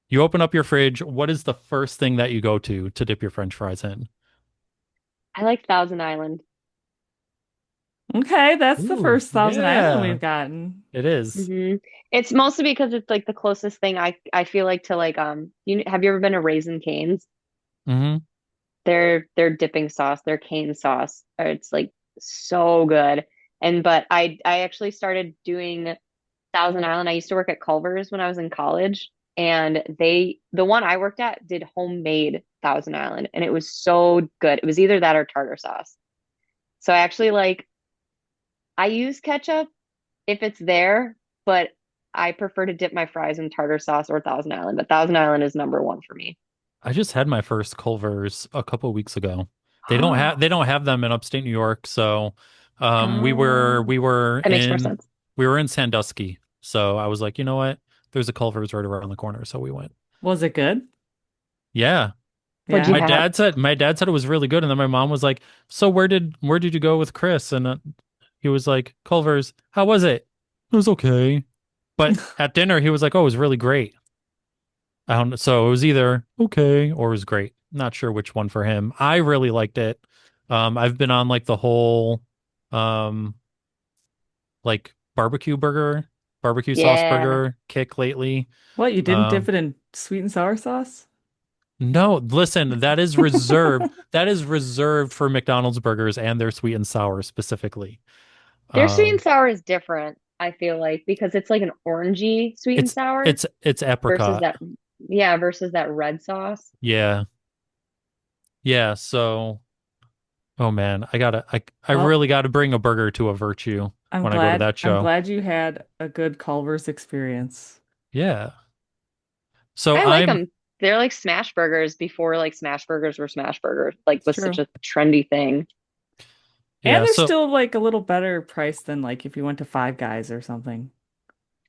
You open up your fridge. What is the first thing that you go to dip your French fries in? I like Thousand Island. Okay, that's the Ooh, first Thousand Island yeah, we've gotten. it is. hmm It's mostly because it's like the closest thing I feel like to like have you ever been to Raising Cane's? Hmm. Their dipping sauce, their cane sauce, it's like so good. And but I actually started doing Thousand Island. I used to work at Culver's when I was in college, and the one I worked at did homemade Thousand Island, and it was so good. It was either that or tartar sauce. So I actually like I use ketchup if it's there, but I prefer to dip my fries in tartar sauce or Thousand Island. But Thousand Island is number one for me. I just had my first Culver's a couple weeks ago. They Oh, don't have them in upstate New York, so oh, That makes more sense. we were in Sandusky. So I was like, you know what? There's a Culver's right around the corner, so we went. was it good? Yeah. What'd you Yeah. have? My dad said it was really good, and then my mom was like, "So where did you go with Chris?" And he was like, "Culver's. How was it?" It was okay. But at dinner, he was like, "Oh, it was really great." I don't know. So it was either okay or it was great. Not sure which one for him. I really liked it. I've been on like the whole um like barbecue sauce Yeah. burger kick lately. What, you didn't dip Um it in sweet and sour sauce? no, listen, that is reserved. That is reserved for McDonald's burgers and their sweet and sour specifically. Their sweet and Um sour is different, I feel like, because it's like an orangey sweet and it's sour it's versus apricot. that, yeah, versus that red sauce. Yeah. Yeah, so oh man, I Well, really gotta bring a burger to a Virtue when I go to that I'm show. glad you had a good Culver's experience. Yeah. So I like I'm them. They're like smash burgers before like smash burgers were smash burgers, like It's was such true. a trendy thing. And yeah, they're so still like a little better price than like if you went to Five Guys or something.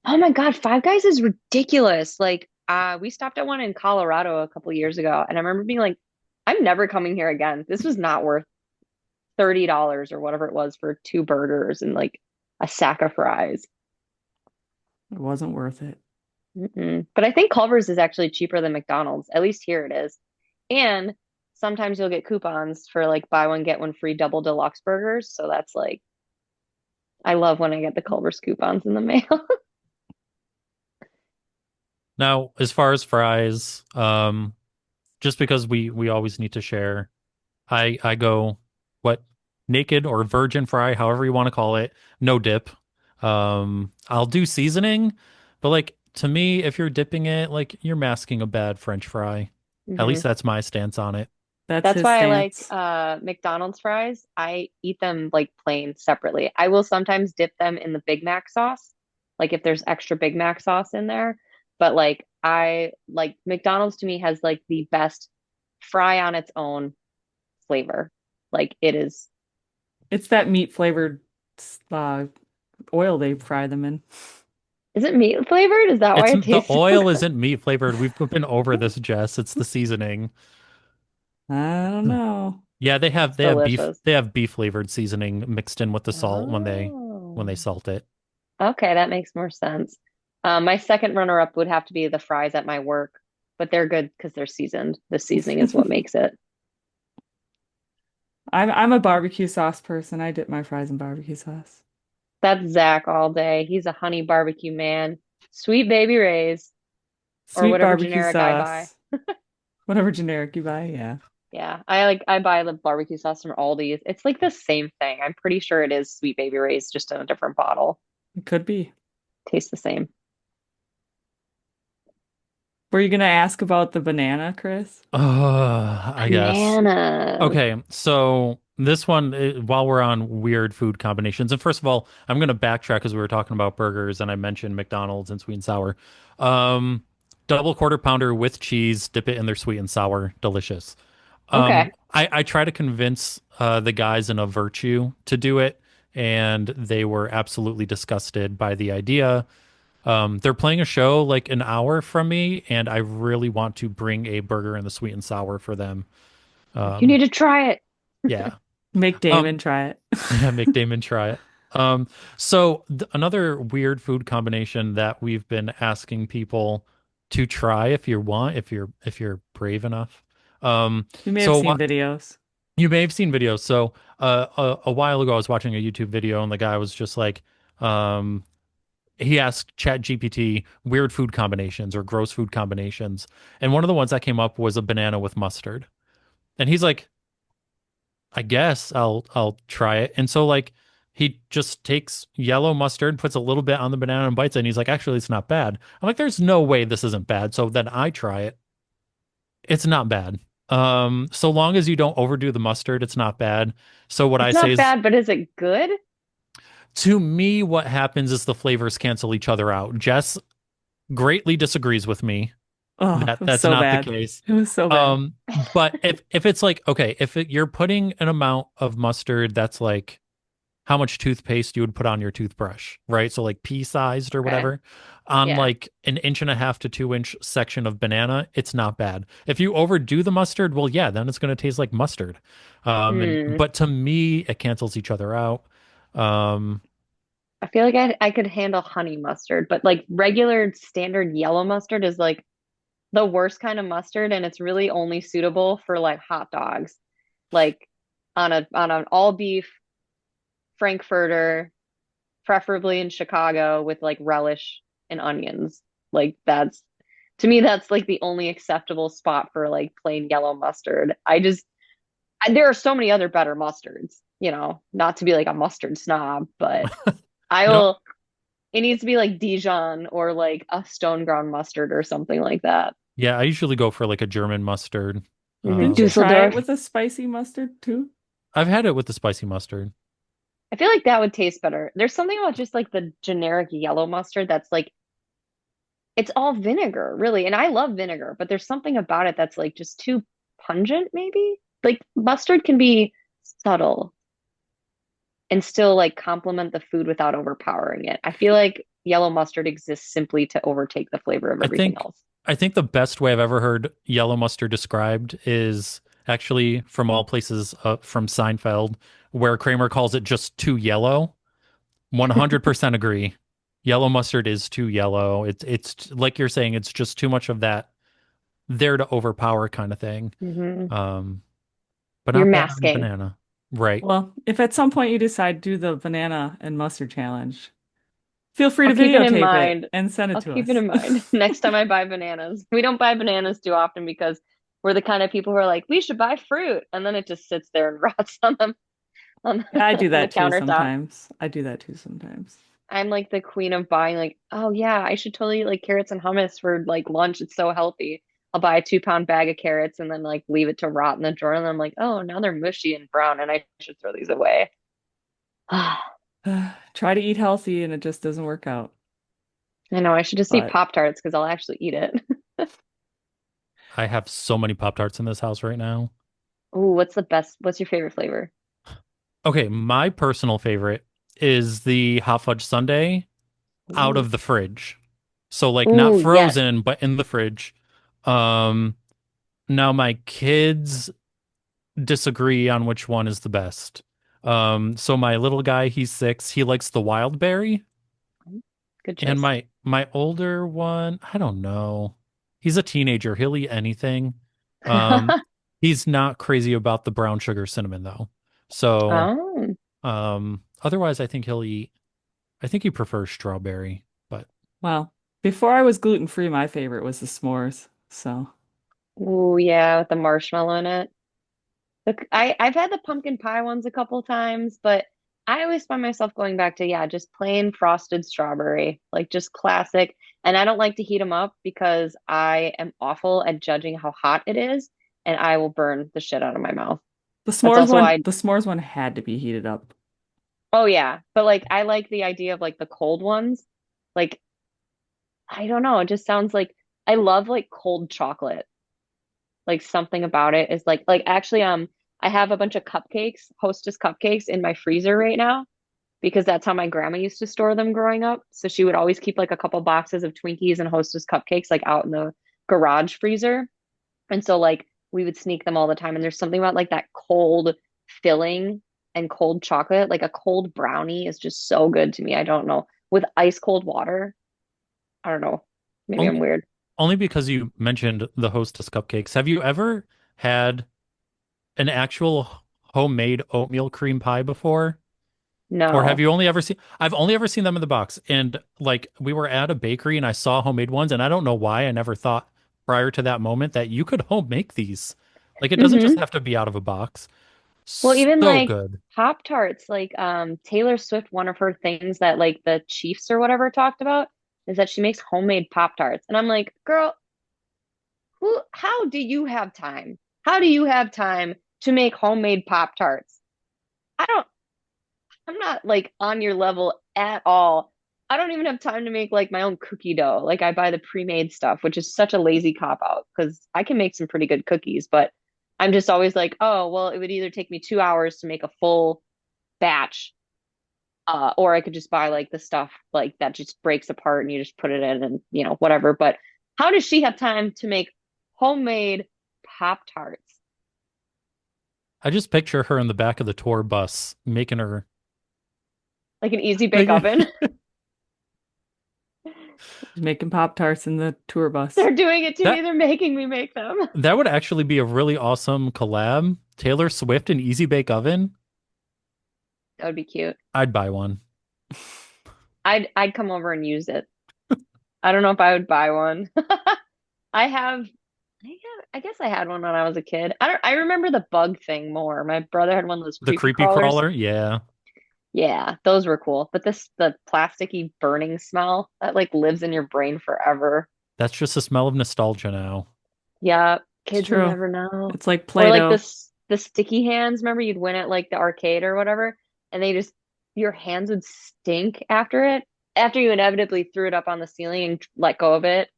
Oh my God, Five Guys is ridiculous. Like, we stopped at one in Colorado a couple years ago, and I remember being like, I'm never coming here again. This was not worth $30 or whatever it was for two burgers and like a sack of fries. It wasn't worth it. But I think Culver's is actually cheaper than McDonald's. At least here it is. And sometimes you'll get coupons for like buy one, get one free double deluxe burgers. So that's like, I love when I get the Culver's coupons in the mail. now as far as fries, just because we always need to share, I go what naked or virgin fry, however you want to call it, no dip. I'll do seasoning, but like to me, if you're dipping it, like you're masking a bad French fry. At least hmm that's my stance on it. That's That's his why I like stance. McDonald's fries. I eat them like plain separately. I will sometimes dip them in the Big Mac sauce, like if there's extra Big Mac sauce in there. But like I like McDonald's to me has like the best fry on its own flavor. Like it is, It's that meat flavored uh, oil they fry them in. is it meat flavored? Is that why It's it the tastes so oil good? isn't meat flavored. We've been over this, Jess. It's the seasoning. I don't know. Yeah, It's delicious. they have beef flavored seasoning mixed in with the salt when Oh, they salt it. okay, that makes more sense. My second runner-up would have to be the fries at my work, but they're good because they're seasoned. The seasoning is what makes it. I'm a barbecue sauce person. I dip my fries in barbecue sauce. That's Zach all day. He's a honey barbecue man. Sweet Baby Ray's or Sweet whatever barbecue generic I buy. sauce. Whatever generic you buy, yeah. Yeah, I buy the barbecue sauce from Aldi's. It's like the same thing. I'm pretty sure it is Sweet Baby Ray's just in a different bottle. It could be. Tastes the same. Were you gonna ask about the banana, Chris? I guess. Bananas. Okay, so this one, while we're on weird food combinations, and first of all, I'm going to backtrack because we were talking about burgers and I mentioned McDonald's and sweet and sour. Um, double quarter pounder with cheese, dip it in their sweet and sour, delicious. Okay. I try to convince the guys in a Virtue to do it, and they were absolutely disgusted by the idea. They're playing a show like an hour from me, and I really want to bring a burger and the sweet and sour for them. You need Um, to try it. yeah. Make Um, Damon try it. yeah, make Damon try it. So another weird food combination that we've been asking people to try if you want, if you're brave enough. Um, You may have so seen videos. you may have seen videos. So a while ago, I was watching a YouTube video, and the guy was just like, um, he asked ChatGPT weird food combinations or gross food combinations, and one of the ones that came up was a banana with mustard. And he's like, I guess I'll try it. And so like he just takes yellow mustard, puts a little bit on the banana and bites it, and he's like, actually, it's not bad. I'm like, there's no way this isn't bad. So then I try it. It's not bad. So long as you don't overdo the mustard, it's not bad. So what I It's say not is, bad, but is it good? to me, what happens is the flavors cancel each other out. Jess greatly disagrees with me Oh, that it was that's so not the bad. case. It was so bad. But if it's like, okay, you're putting an amount of mustard that's like how much toothpaste you would put on your toothbrush, right? So like pea sized or Okay. whatever, on Yeah. like an inch and a half to 2 inch section of banana, it's not bad. If you overdo the mustard, well, yeah, then it's going to taste like mustard. And Hmm. but to me, it cancels each other out. Um, I feel like I could handle honey mustard, but like regular standard yellow mustard is like the worst kind of mustard, and it's really only suitable for like hot dogs, like on an all beef Frankfurter, preferably in Chicago with like relish and onions. Like that's to me that's like the only acceptable spot for like plain yellow mustard. There are so many other better mustards, not to be like a mustard snob, but I no, will it needs to be like Dijon or like a stone ground mustard or something like that. yeah, I usually go for like a German mustard. Didn't you Um, try it Dusseldorf. with a spicy mustard too? I've had it with the spicy mustard. I feel like that would taste better. There's something about just like the generic yellow mustard that's like it's all vinegar, really. And I love vinegar, but there's something about it that's like just too pungent, maybe. Like mustard can be subtle and still like complement the food without overpowering it. I feel like yellow mustard exists simply to overtake the flavor of I everything think else. I think the best way I've ever heard yellow mustard described is actually from all places from Seinfeld, where Kramer calls it just too yellow. 100% agree. Yellow mustard is too yellow. It's like you're saying, it's just too much of that there to overpower kind of thing. Hmm. Um, but You're not bad on masking. banana. Right. Well, if at some point you decide to do the banana and mustard challenge, feel free I'll to keep it in videotape it mind. and send it I'll to keep it us. in mind next time I buy bananas. We don't buy bananas too often because we're the kind of people who are like, we should buy fruit, and then it just sits there and rots Yeah, I do on the that too countertop. sometimes. I do that too sometimes. I'm like the queen of buying like, oh yeah, I should totally eat like carrots and hummus for like lunch. It's so healthy. I'll buy a 2 pound bag of carrots and then like leave it to rot in the drawer. And then I'm like, oh, now they're mushy and brown and I should throw these away. I Try to eat healthy and it just doesn't work out. know I should just eat But Pop-Tarts because I'll actually eat it. I have so many Pop-Tarts in this house right now. Ooh, what's the best? What's your favorite flavor? Okay, my personal favorite is the hot fudge sundae out Ooh, of the fridge. So like not ooh, yes. frozen, but in the fridge. Um, Now my kids disagree on which one is the best. So my little guy, he's 6, he likes the wild berry, Good and choice. my older one, I don't know. He's a teenager, he'll eat anything. Um, he's not crazy about the brown sugar cinnamon though. So, Oh, otherwise I think he prefers strawberry, but well, before I was gluten free, my favorite was the s'mores. So ooh, yeah, with the marshmallow in it. I've had the pumpkin pie ones a couple times, but I always find myself going back to, yeah, just plain frosted strawberry, like just classic. And I don't like to heat them up because I am awful at judging how hot it is, and I will burn the shit out of my mouth. That's also why, the s'mores one had to be heated up. oh yeah, but like I like the idea of like the cold ones. Like, I don't know, it just sounds like I love like cold chocolate. Like something about it is like actually I have a bunch of cupcakes, Hostess cupcakes in my freezer right now because that's how my grandma used to store them growing up. So she would always keep like a couple boxes of Twinkies and Hostess cupcakes like out in the garage freezer. And so like we would sneak them all the time. And there's something about like that cold filling and cold chocolate, like a cold brownie is just so good to me. I don't know. With ice cold water, I don't know. Maybe I'm Only weird. only because you mentioned the Hostess cupcakes. Have you ever had an actual homemade oatmeal cream pie before? Or have No. you only ever seen I've only ever seen them in the box. And like we were at a bakery and I saw homemade ones and I don't know why I never thought prior to that moment that you could home make these. Like it doesn't just Hmm. have to be out of a box. Well, even So like good. Pop Tarts, like Taylor Swift, one of her things that like the Chiefs or whatever talked about is that she makes homemade Pop Tarts. And I'm like, girl, how do you have time? How do you have time to make homemade Pop Tarts? I don't, I'm not like on your level at all. I don't even have time to make like my own cookie dough. Like I buy the pre-made stuff, which is such a lazy cop out because I can make some pretty good cookies, but I'm just always like, oh, well, it would either take me 2 hours to make a full batch, or I could just buy like the stuff like that just breaks apart and you just put it in and whatever. But how does she have time to make homemade Pop Tarts? I just picture her in the back of the tour bus making her Like an easy bake like oven. Making Pop-Tarts in the tour bus. They're doing it to me. that They're making me make them. that would actually be a really awesome collab. Taylor Swift and Easy Bake Oven. That would be cute. I'd buy one. I'd come over and use it. I don't know if I would buy one. I have I guess I had one when I was a kid. I remember the bug thing more. My brother had one of those The creepy creepy crawlers. crawler, yeah. Yeah, those were cool. But the plasticky burning smell that like lives in your brain forever. That's just the smell of nostalgia now. Yeah, It's kids will true. never know. It's like Or like Play-Doh. the sticky hands. Remember you'd win at like the arcade or whatever, and they just your hands would stink after it. After you inevitably threw it up on the ceiling and let go of it,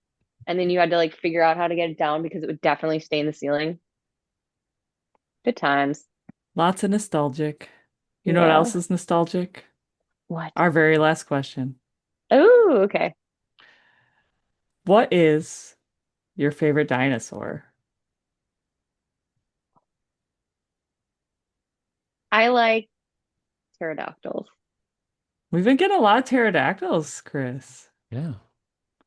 and then you had to like figure out how to get it down because it would definitely stain the ceiling. Good times. Lots of nostalgic. You know what Yeah. else is nostalgic? What? Our very last question. Oh, okay. What is your favorite dinosaur? I like pterodactyls. We've been getting a lot of pterodactyls, Chris. Yeah.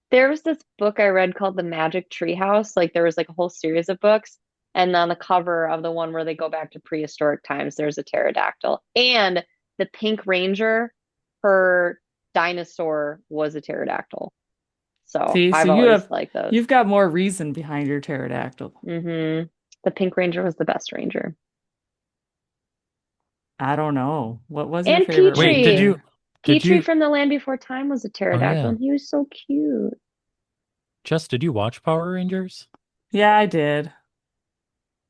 There was this book I read called The Magic Tree House. Like there was like a whole series of books, and on the cover of the one where they go back to prehistoric times, there's a pterodactyl. And the Pink Ranger, her dinosaur was a pterodactyl. So See, so I've always liked those. you've got more reason behind your pterodactyl. The Pink Ranger was the best ranger. I don't know. What was your And favorite Wait, Petrie. ranger? did Petrie you from The Land Before Time was a oh pterodactyl, yeah. and he was so cute. Jess, did you watch Power Rangers? Yeah, I did.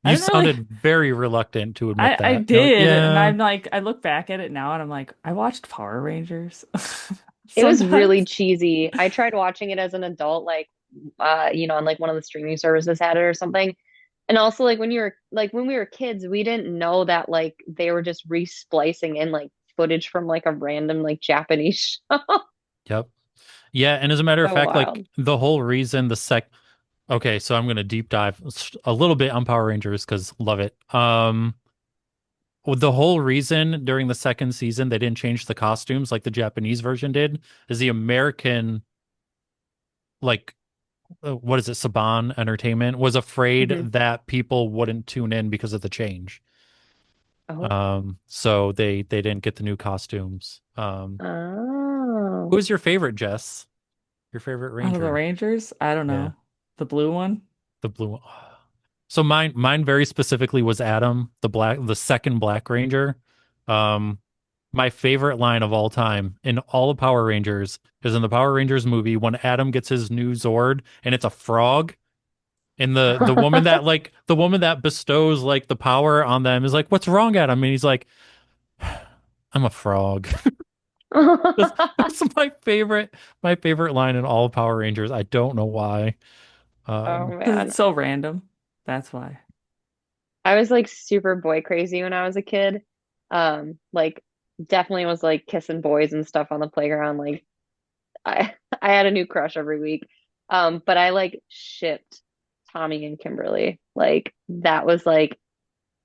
I You didn't really sounded very reluctant to admit I that. You're like, did, and yeah. I'm like I look back at it now and I'm like, I watched Power Rangers It was really sometimes. cheesy. I tried watching it as an adult, like on like one of the streaming services had it or something. And also when we were kids, we didn't know that like they were just resplicing in like footage from like a random like Japanese show. Yep. Yeah, and as a matter of So fact, like wild. the whole reason okay, so I'm gonna deep dive a little bit on Power Rangers because love it. Well, the whole reason during the second season they didn't change the costumes like the Japanese version did is the American like what is it, Saban Entertainment was afraid Hmm. that people wouldn't tune in because of the change. Oh. So they didn't get the new costumes. Oh. Who's your favorite, Jess? Your favorite Out of the Ranger? Rangers, I don't Yeah, know. The blue one? the blue one. So mine very specifically was Adam, the second Black Ranger. Um, my favorite line of all time in all of Power Rangers is in the Power Rangers movie when Adam gets his new Zord and it's a frog. And the woman that bestows like the power on them is like, "What's wrong, Adam?" And he's like, "I'm a frog." That's my favorite line in all of Power Rangers. I don't know why. Oh Because man. it's so random. That's why. I was like super boy crazy when I was a kid. Like definitely was like kissing boys and stuff on the playground. Like I I had a new crush every week. But I like shipped Tommy and Kimberly. Like that was like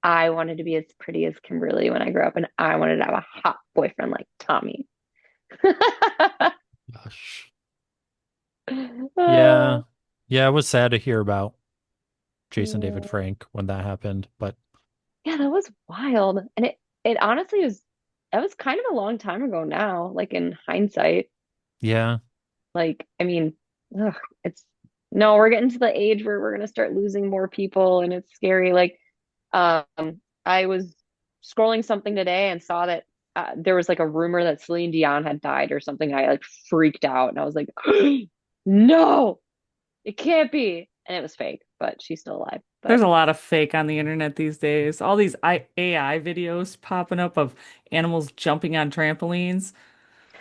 I wanted to be as pretty as Kimberly when I grew up, and I wanted to have a hot boyfriend like Tommy. Gosh. Uh, Yeah. Yeah, it was sad to hear about Jason David yeah. Frank when that happened, but Yeah, that was wild. And it honestly was that was kind of a long time ago now, like in hindsight. yeah. Like, I mean, ugh, it's no, we're getting to the age where we're gonna start losing more people and it's scary. Like, I was scrolling something today and saw that there was like a rumor that Celine Dion had died or something. I like freaked out and I was like, no, it can't be. And it was fake, but she's still alive. There's But a lot of fake on the internet these days. All these AI videos popping up of animals jumping on trampolines.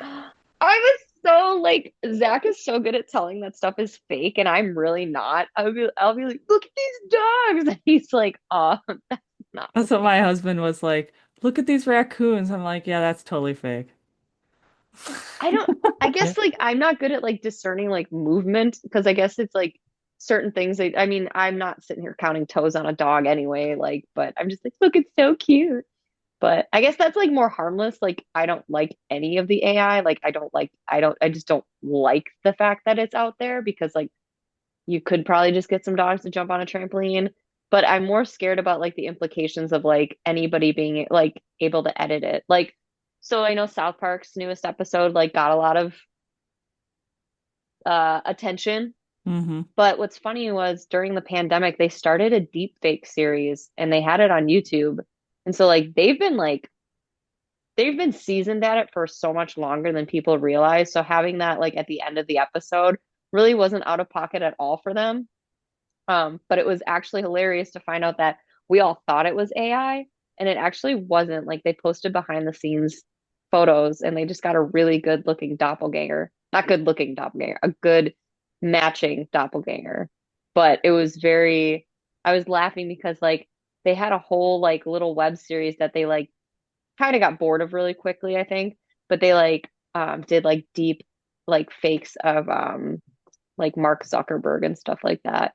I was so like Zach is so good at telling that stuff is fake, and I'm really not. I'll be like, look at these dogs, and he's like, oh, that's not That's what my real. husband was like. Look at these raccoons. I'm like, yeah, that's totally fake. I don't. I Yeah. guess like I'm not good at like discerning like movement because I guess it's like certain things. I mean, I'm not sitting here counting toes on a dog anyway. Like, but I'm just like, look, it's so cute. But I guess that's like more harmless. Like I don't like any of the AI. Like I just don't like the fact that it's out there because like you could probably just get some dogs to jump on a trampoline. But I'm more scared about like the implications of like anybody being like able to edit it. Like so I know South Park's newest episode like got a lot of attention. Hmm. But what's funny was during the pandemic they started a deep fake series and they had it on YouTube. And so like they've been seasoned at it for so much longer than people realize. So having that like at the end of the episode really wasn't out of pocket at all for them. But it was actually hilarious to find out that we all thought it was AI and it actually wasn't. Like they posted behind the scenes photos and they just got a really good looking doppelganger. Not good looking doppelganger, a good matching doppelganger. But it was very, I was laughing because like they had a whole like little web series that they like kind of got bored of really quickly, I think. But they like did like deep like fakes of like Mark Zuckerberg and stuff like that.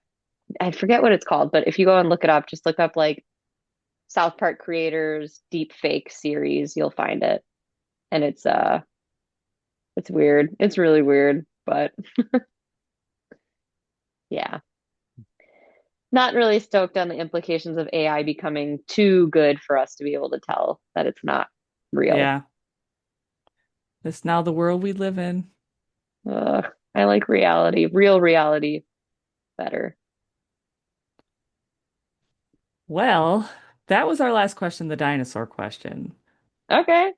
I forget what it's called, but if you go and look it up, just look up like South Park creators deep fake series, you'll find it. And it's weird. It's really weird, but yeah. Not really stoked on the implications of AI becoming too good for us to be able to tell that it's not real. Yeah, it's now the world we live in. Ugh, I like reality, real reality better. Well, that was our last question, the dinosaur question. Okay,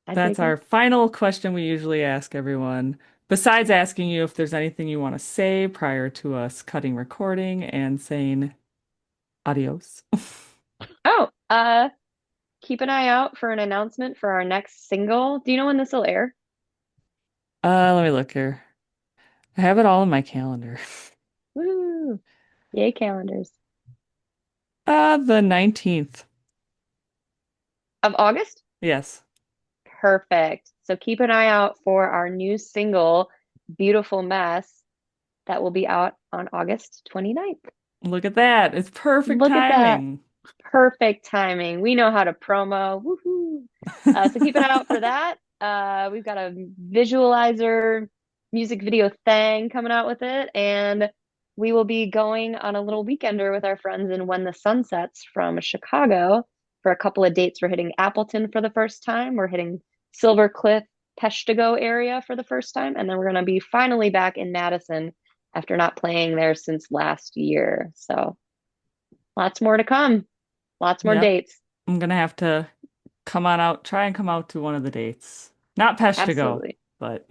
I That's take our it. final question we usually ask everyone. Besides asking you if there's anything you want to say prior to us cutting recording and saying adios. Oh, keep an eye out for an announcement for our next single. Do you know when this will air? Let me look here. I have it all in my calendar. Woo! Yay, calendars. The 19th. Of August? Yes. Perfect. So keep an eye out for our new single, Beautiful Mess, that will be out on August 29th. Look at that. It's perfect Look at that. timing. Perfect timing. We know how to promo. Woohoo. So keep an eye out for that. We've got a visualizer music video thing coming out with it. And we will be going on a little weekender with our friends in When the Sun Sets from Chicago for a couple of dates. We're hitting Appleton for the first time. We're hitting Silver Cliff, Peshtigo area for the first time. And then we're going to be finally back in Madison after not playing there since last year. So lots more to come. Lots more Yep. dates. I'm gonna have to come on out, try and come out to one of the dates. Not Pesh to go, Absolutely. but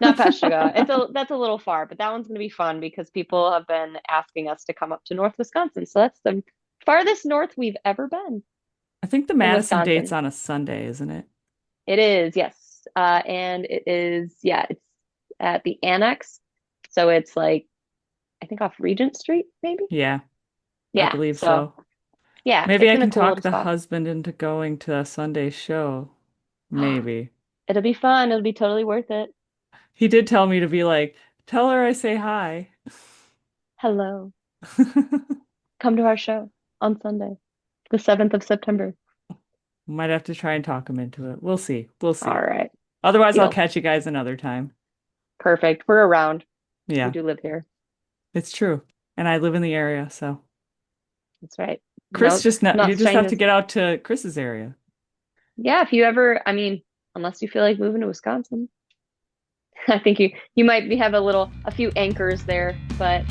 Not Peshtigo. That's a little far, but that one's going to be fun because people have been asking us to come up to North Wisconsin. So that's the farthest north we've ever been I think the in Madison date's Wisconsin. on a Sunday, isn't it? It is, yes. And it is, yeah, it's at the Annex. So it's like, I think off Regent Street, maybe? Yeah, I Yeah. believe So so. yeah, Maybe it's I in a can cool talk little the spot. husband into going to a Sunday show. Maybe. It'll be fun. It'll be totally worth it. He did tell me to be like, tell her I say hi. Hello. Come to our show on Sunday, the 7th of September. Might have to try and talk him into it. We'll see. We'll All see. right. Otherwise, I'll Deal. catch you guys another time. Perfect. We're around. We Yeah, do live here. it's true. And I live in the area, so That's right. Chris No, just not, not you just have to strangers. get out to Chris's area. Yeah, if you ever, I mean, unless you feel like moving to Wisconsin, I think you might have a few anchors there, but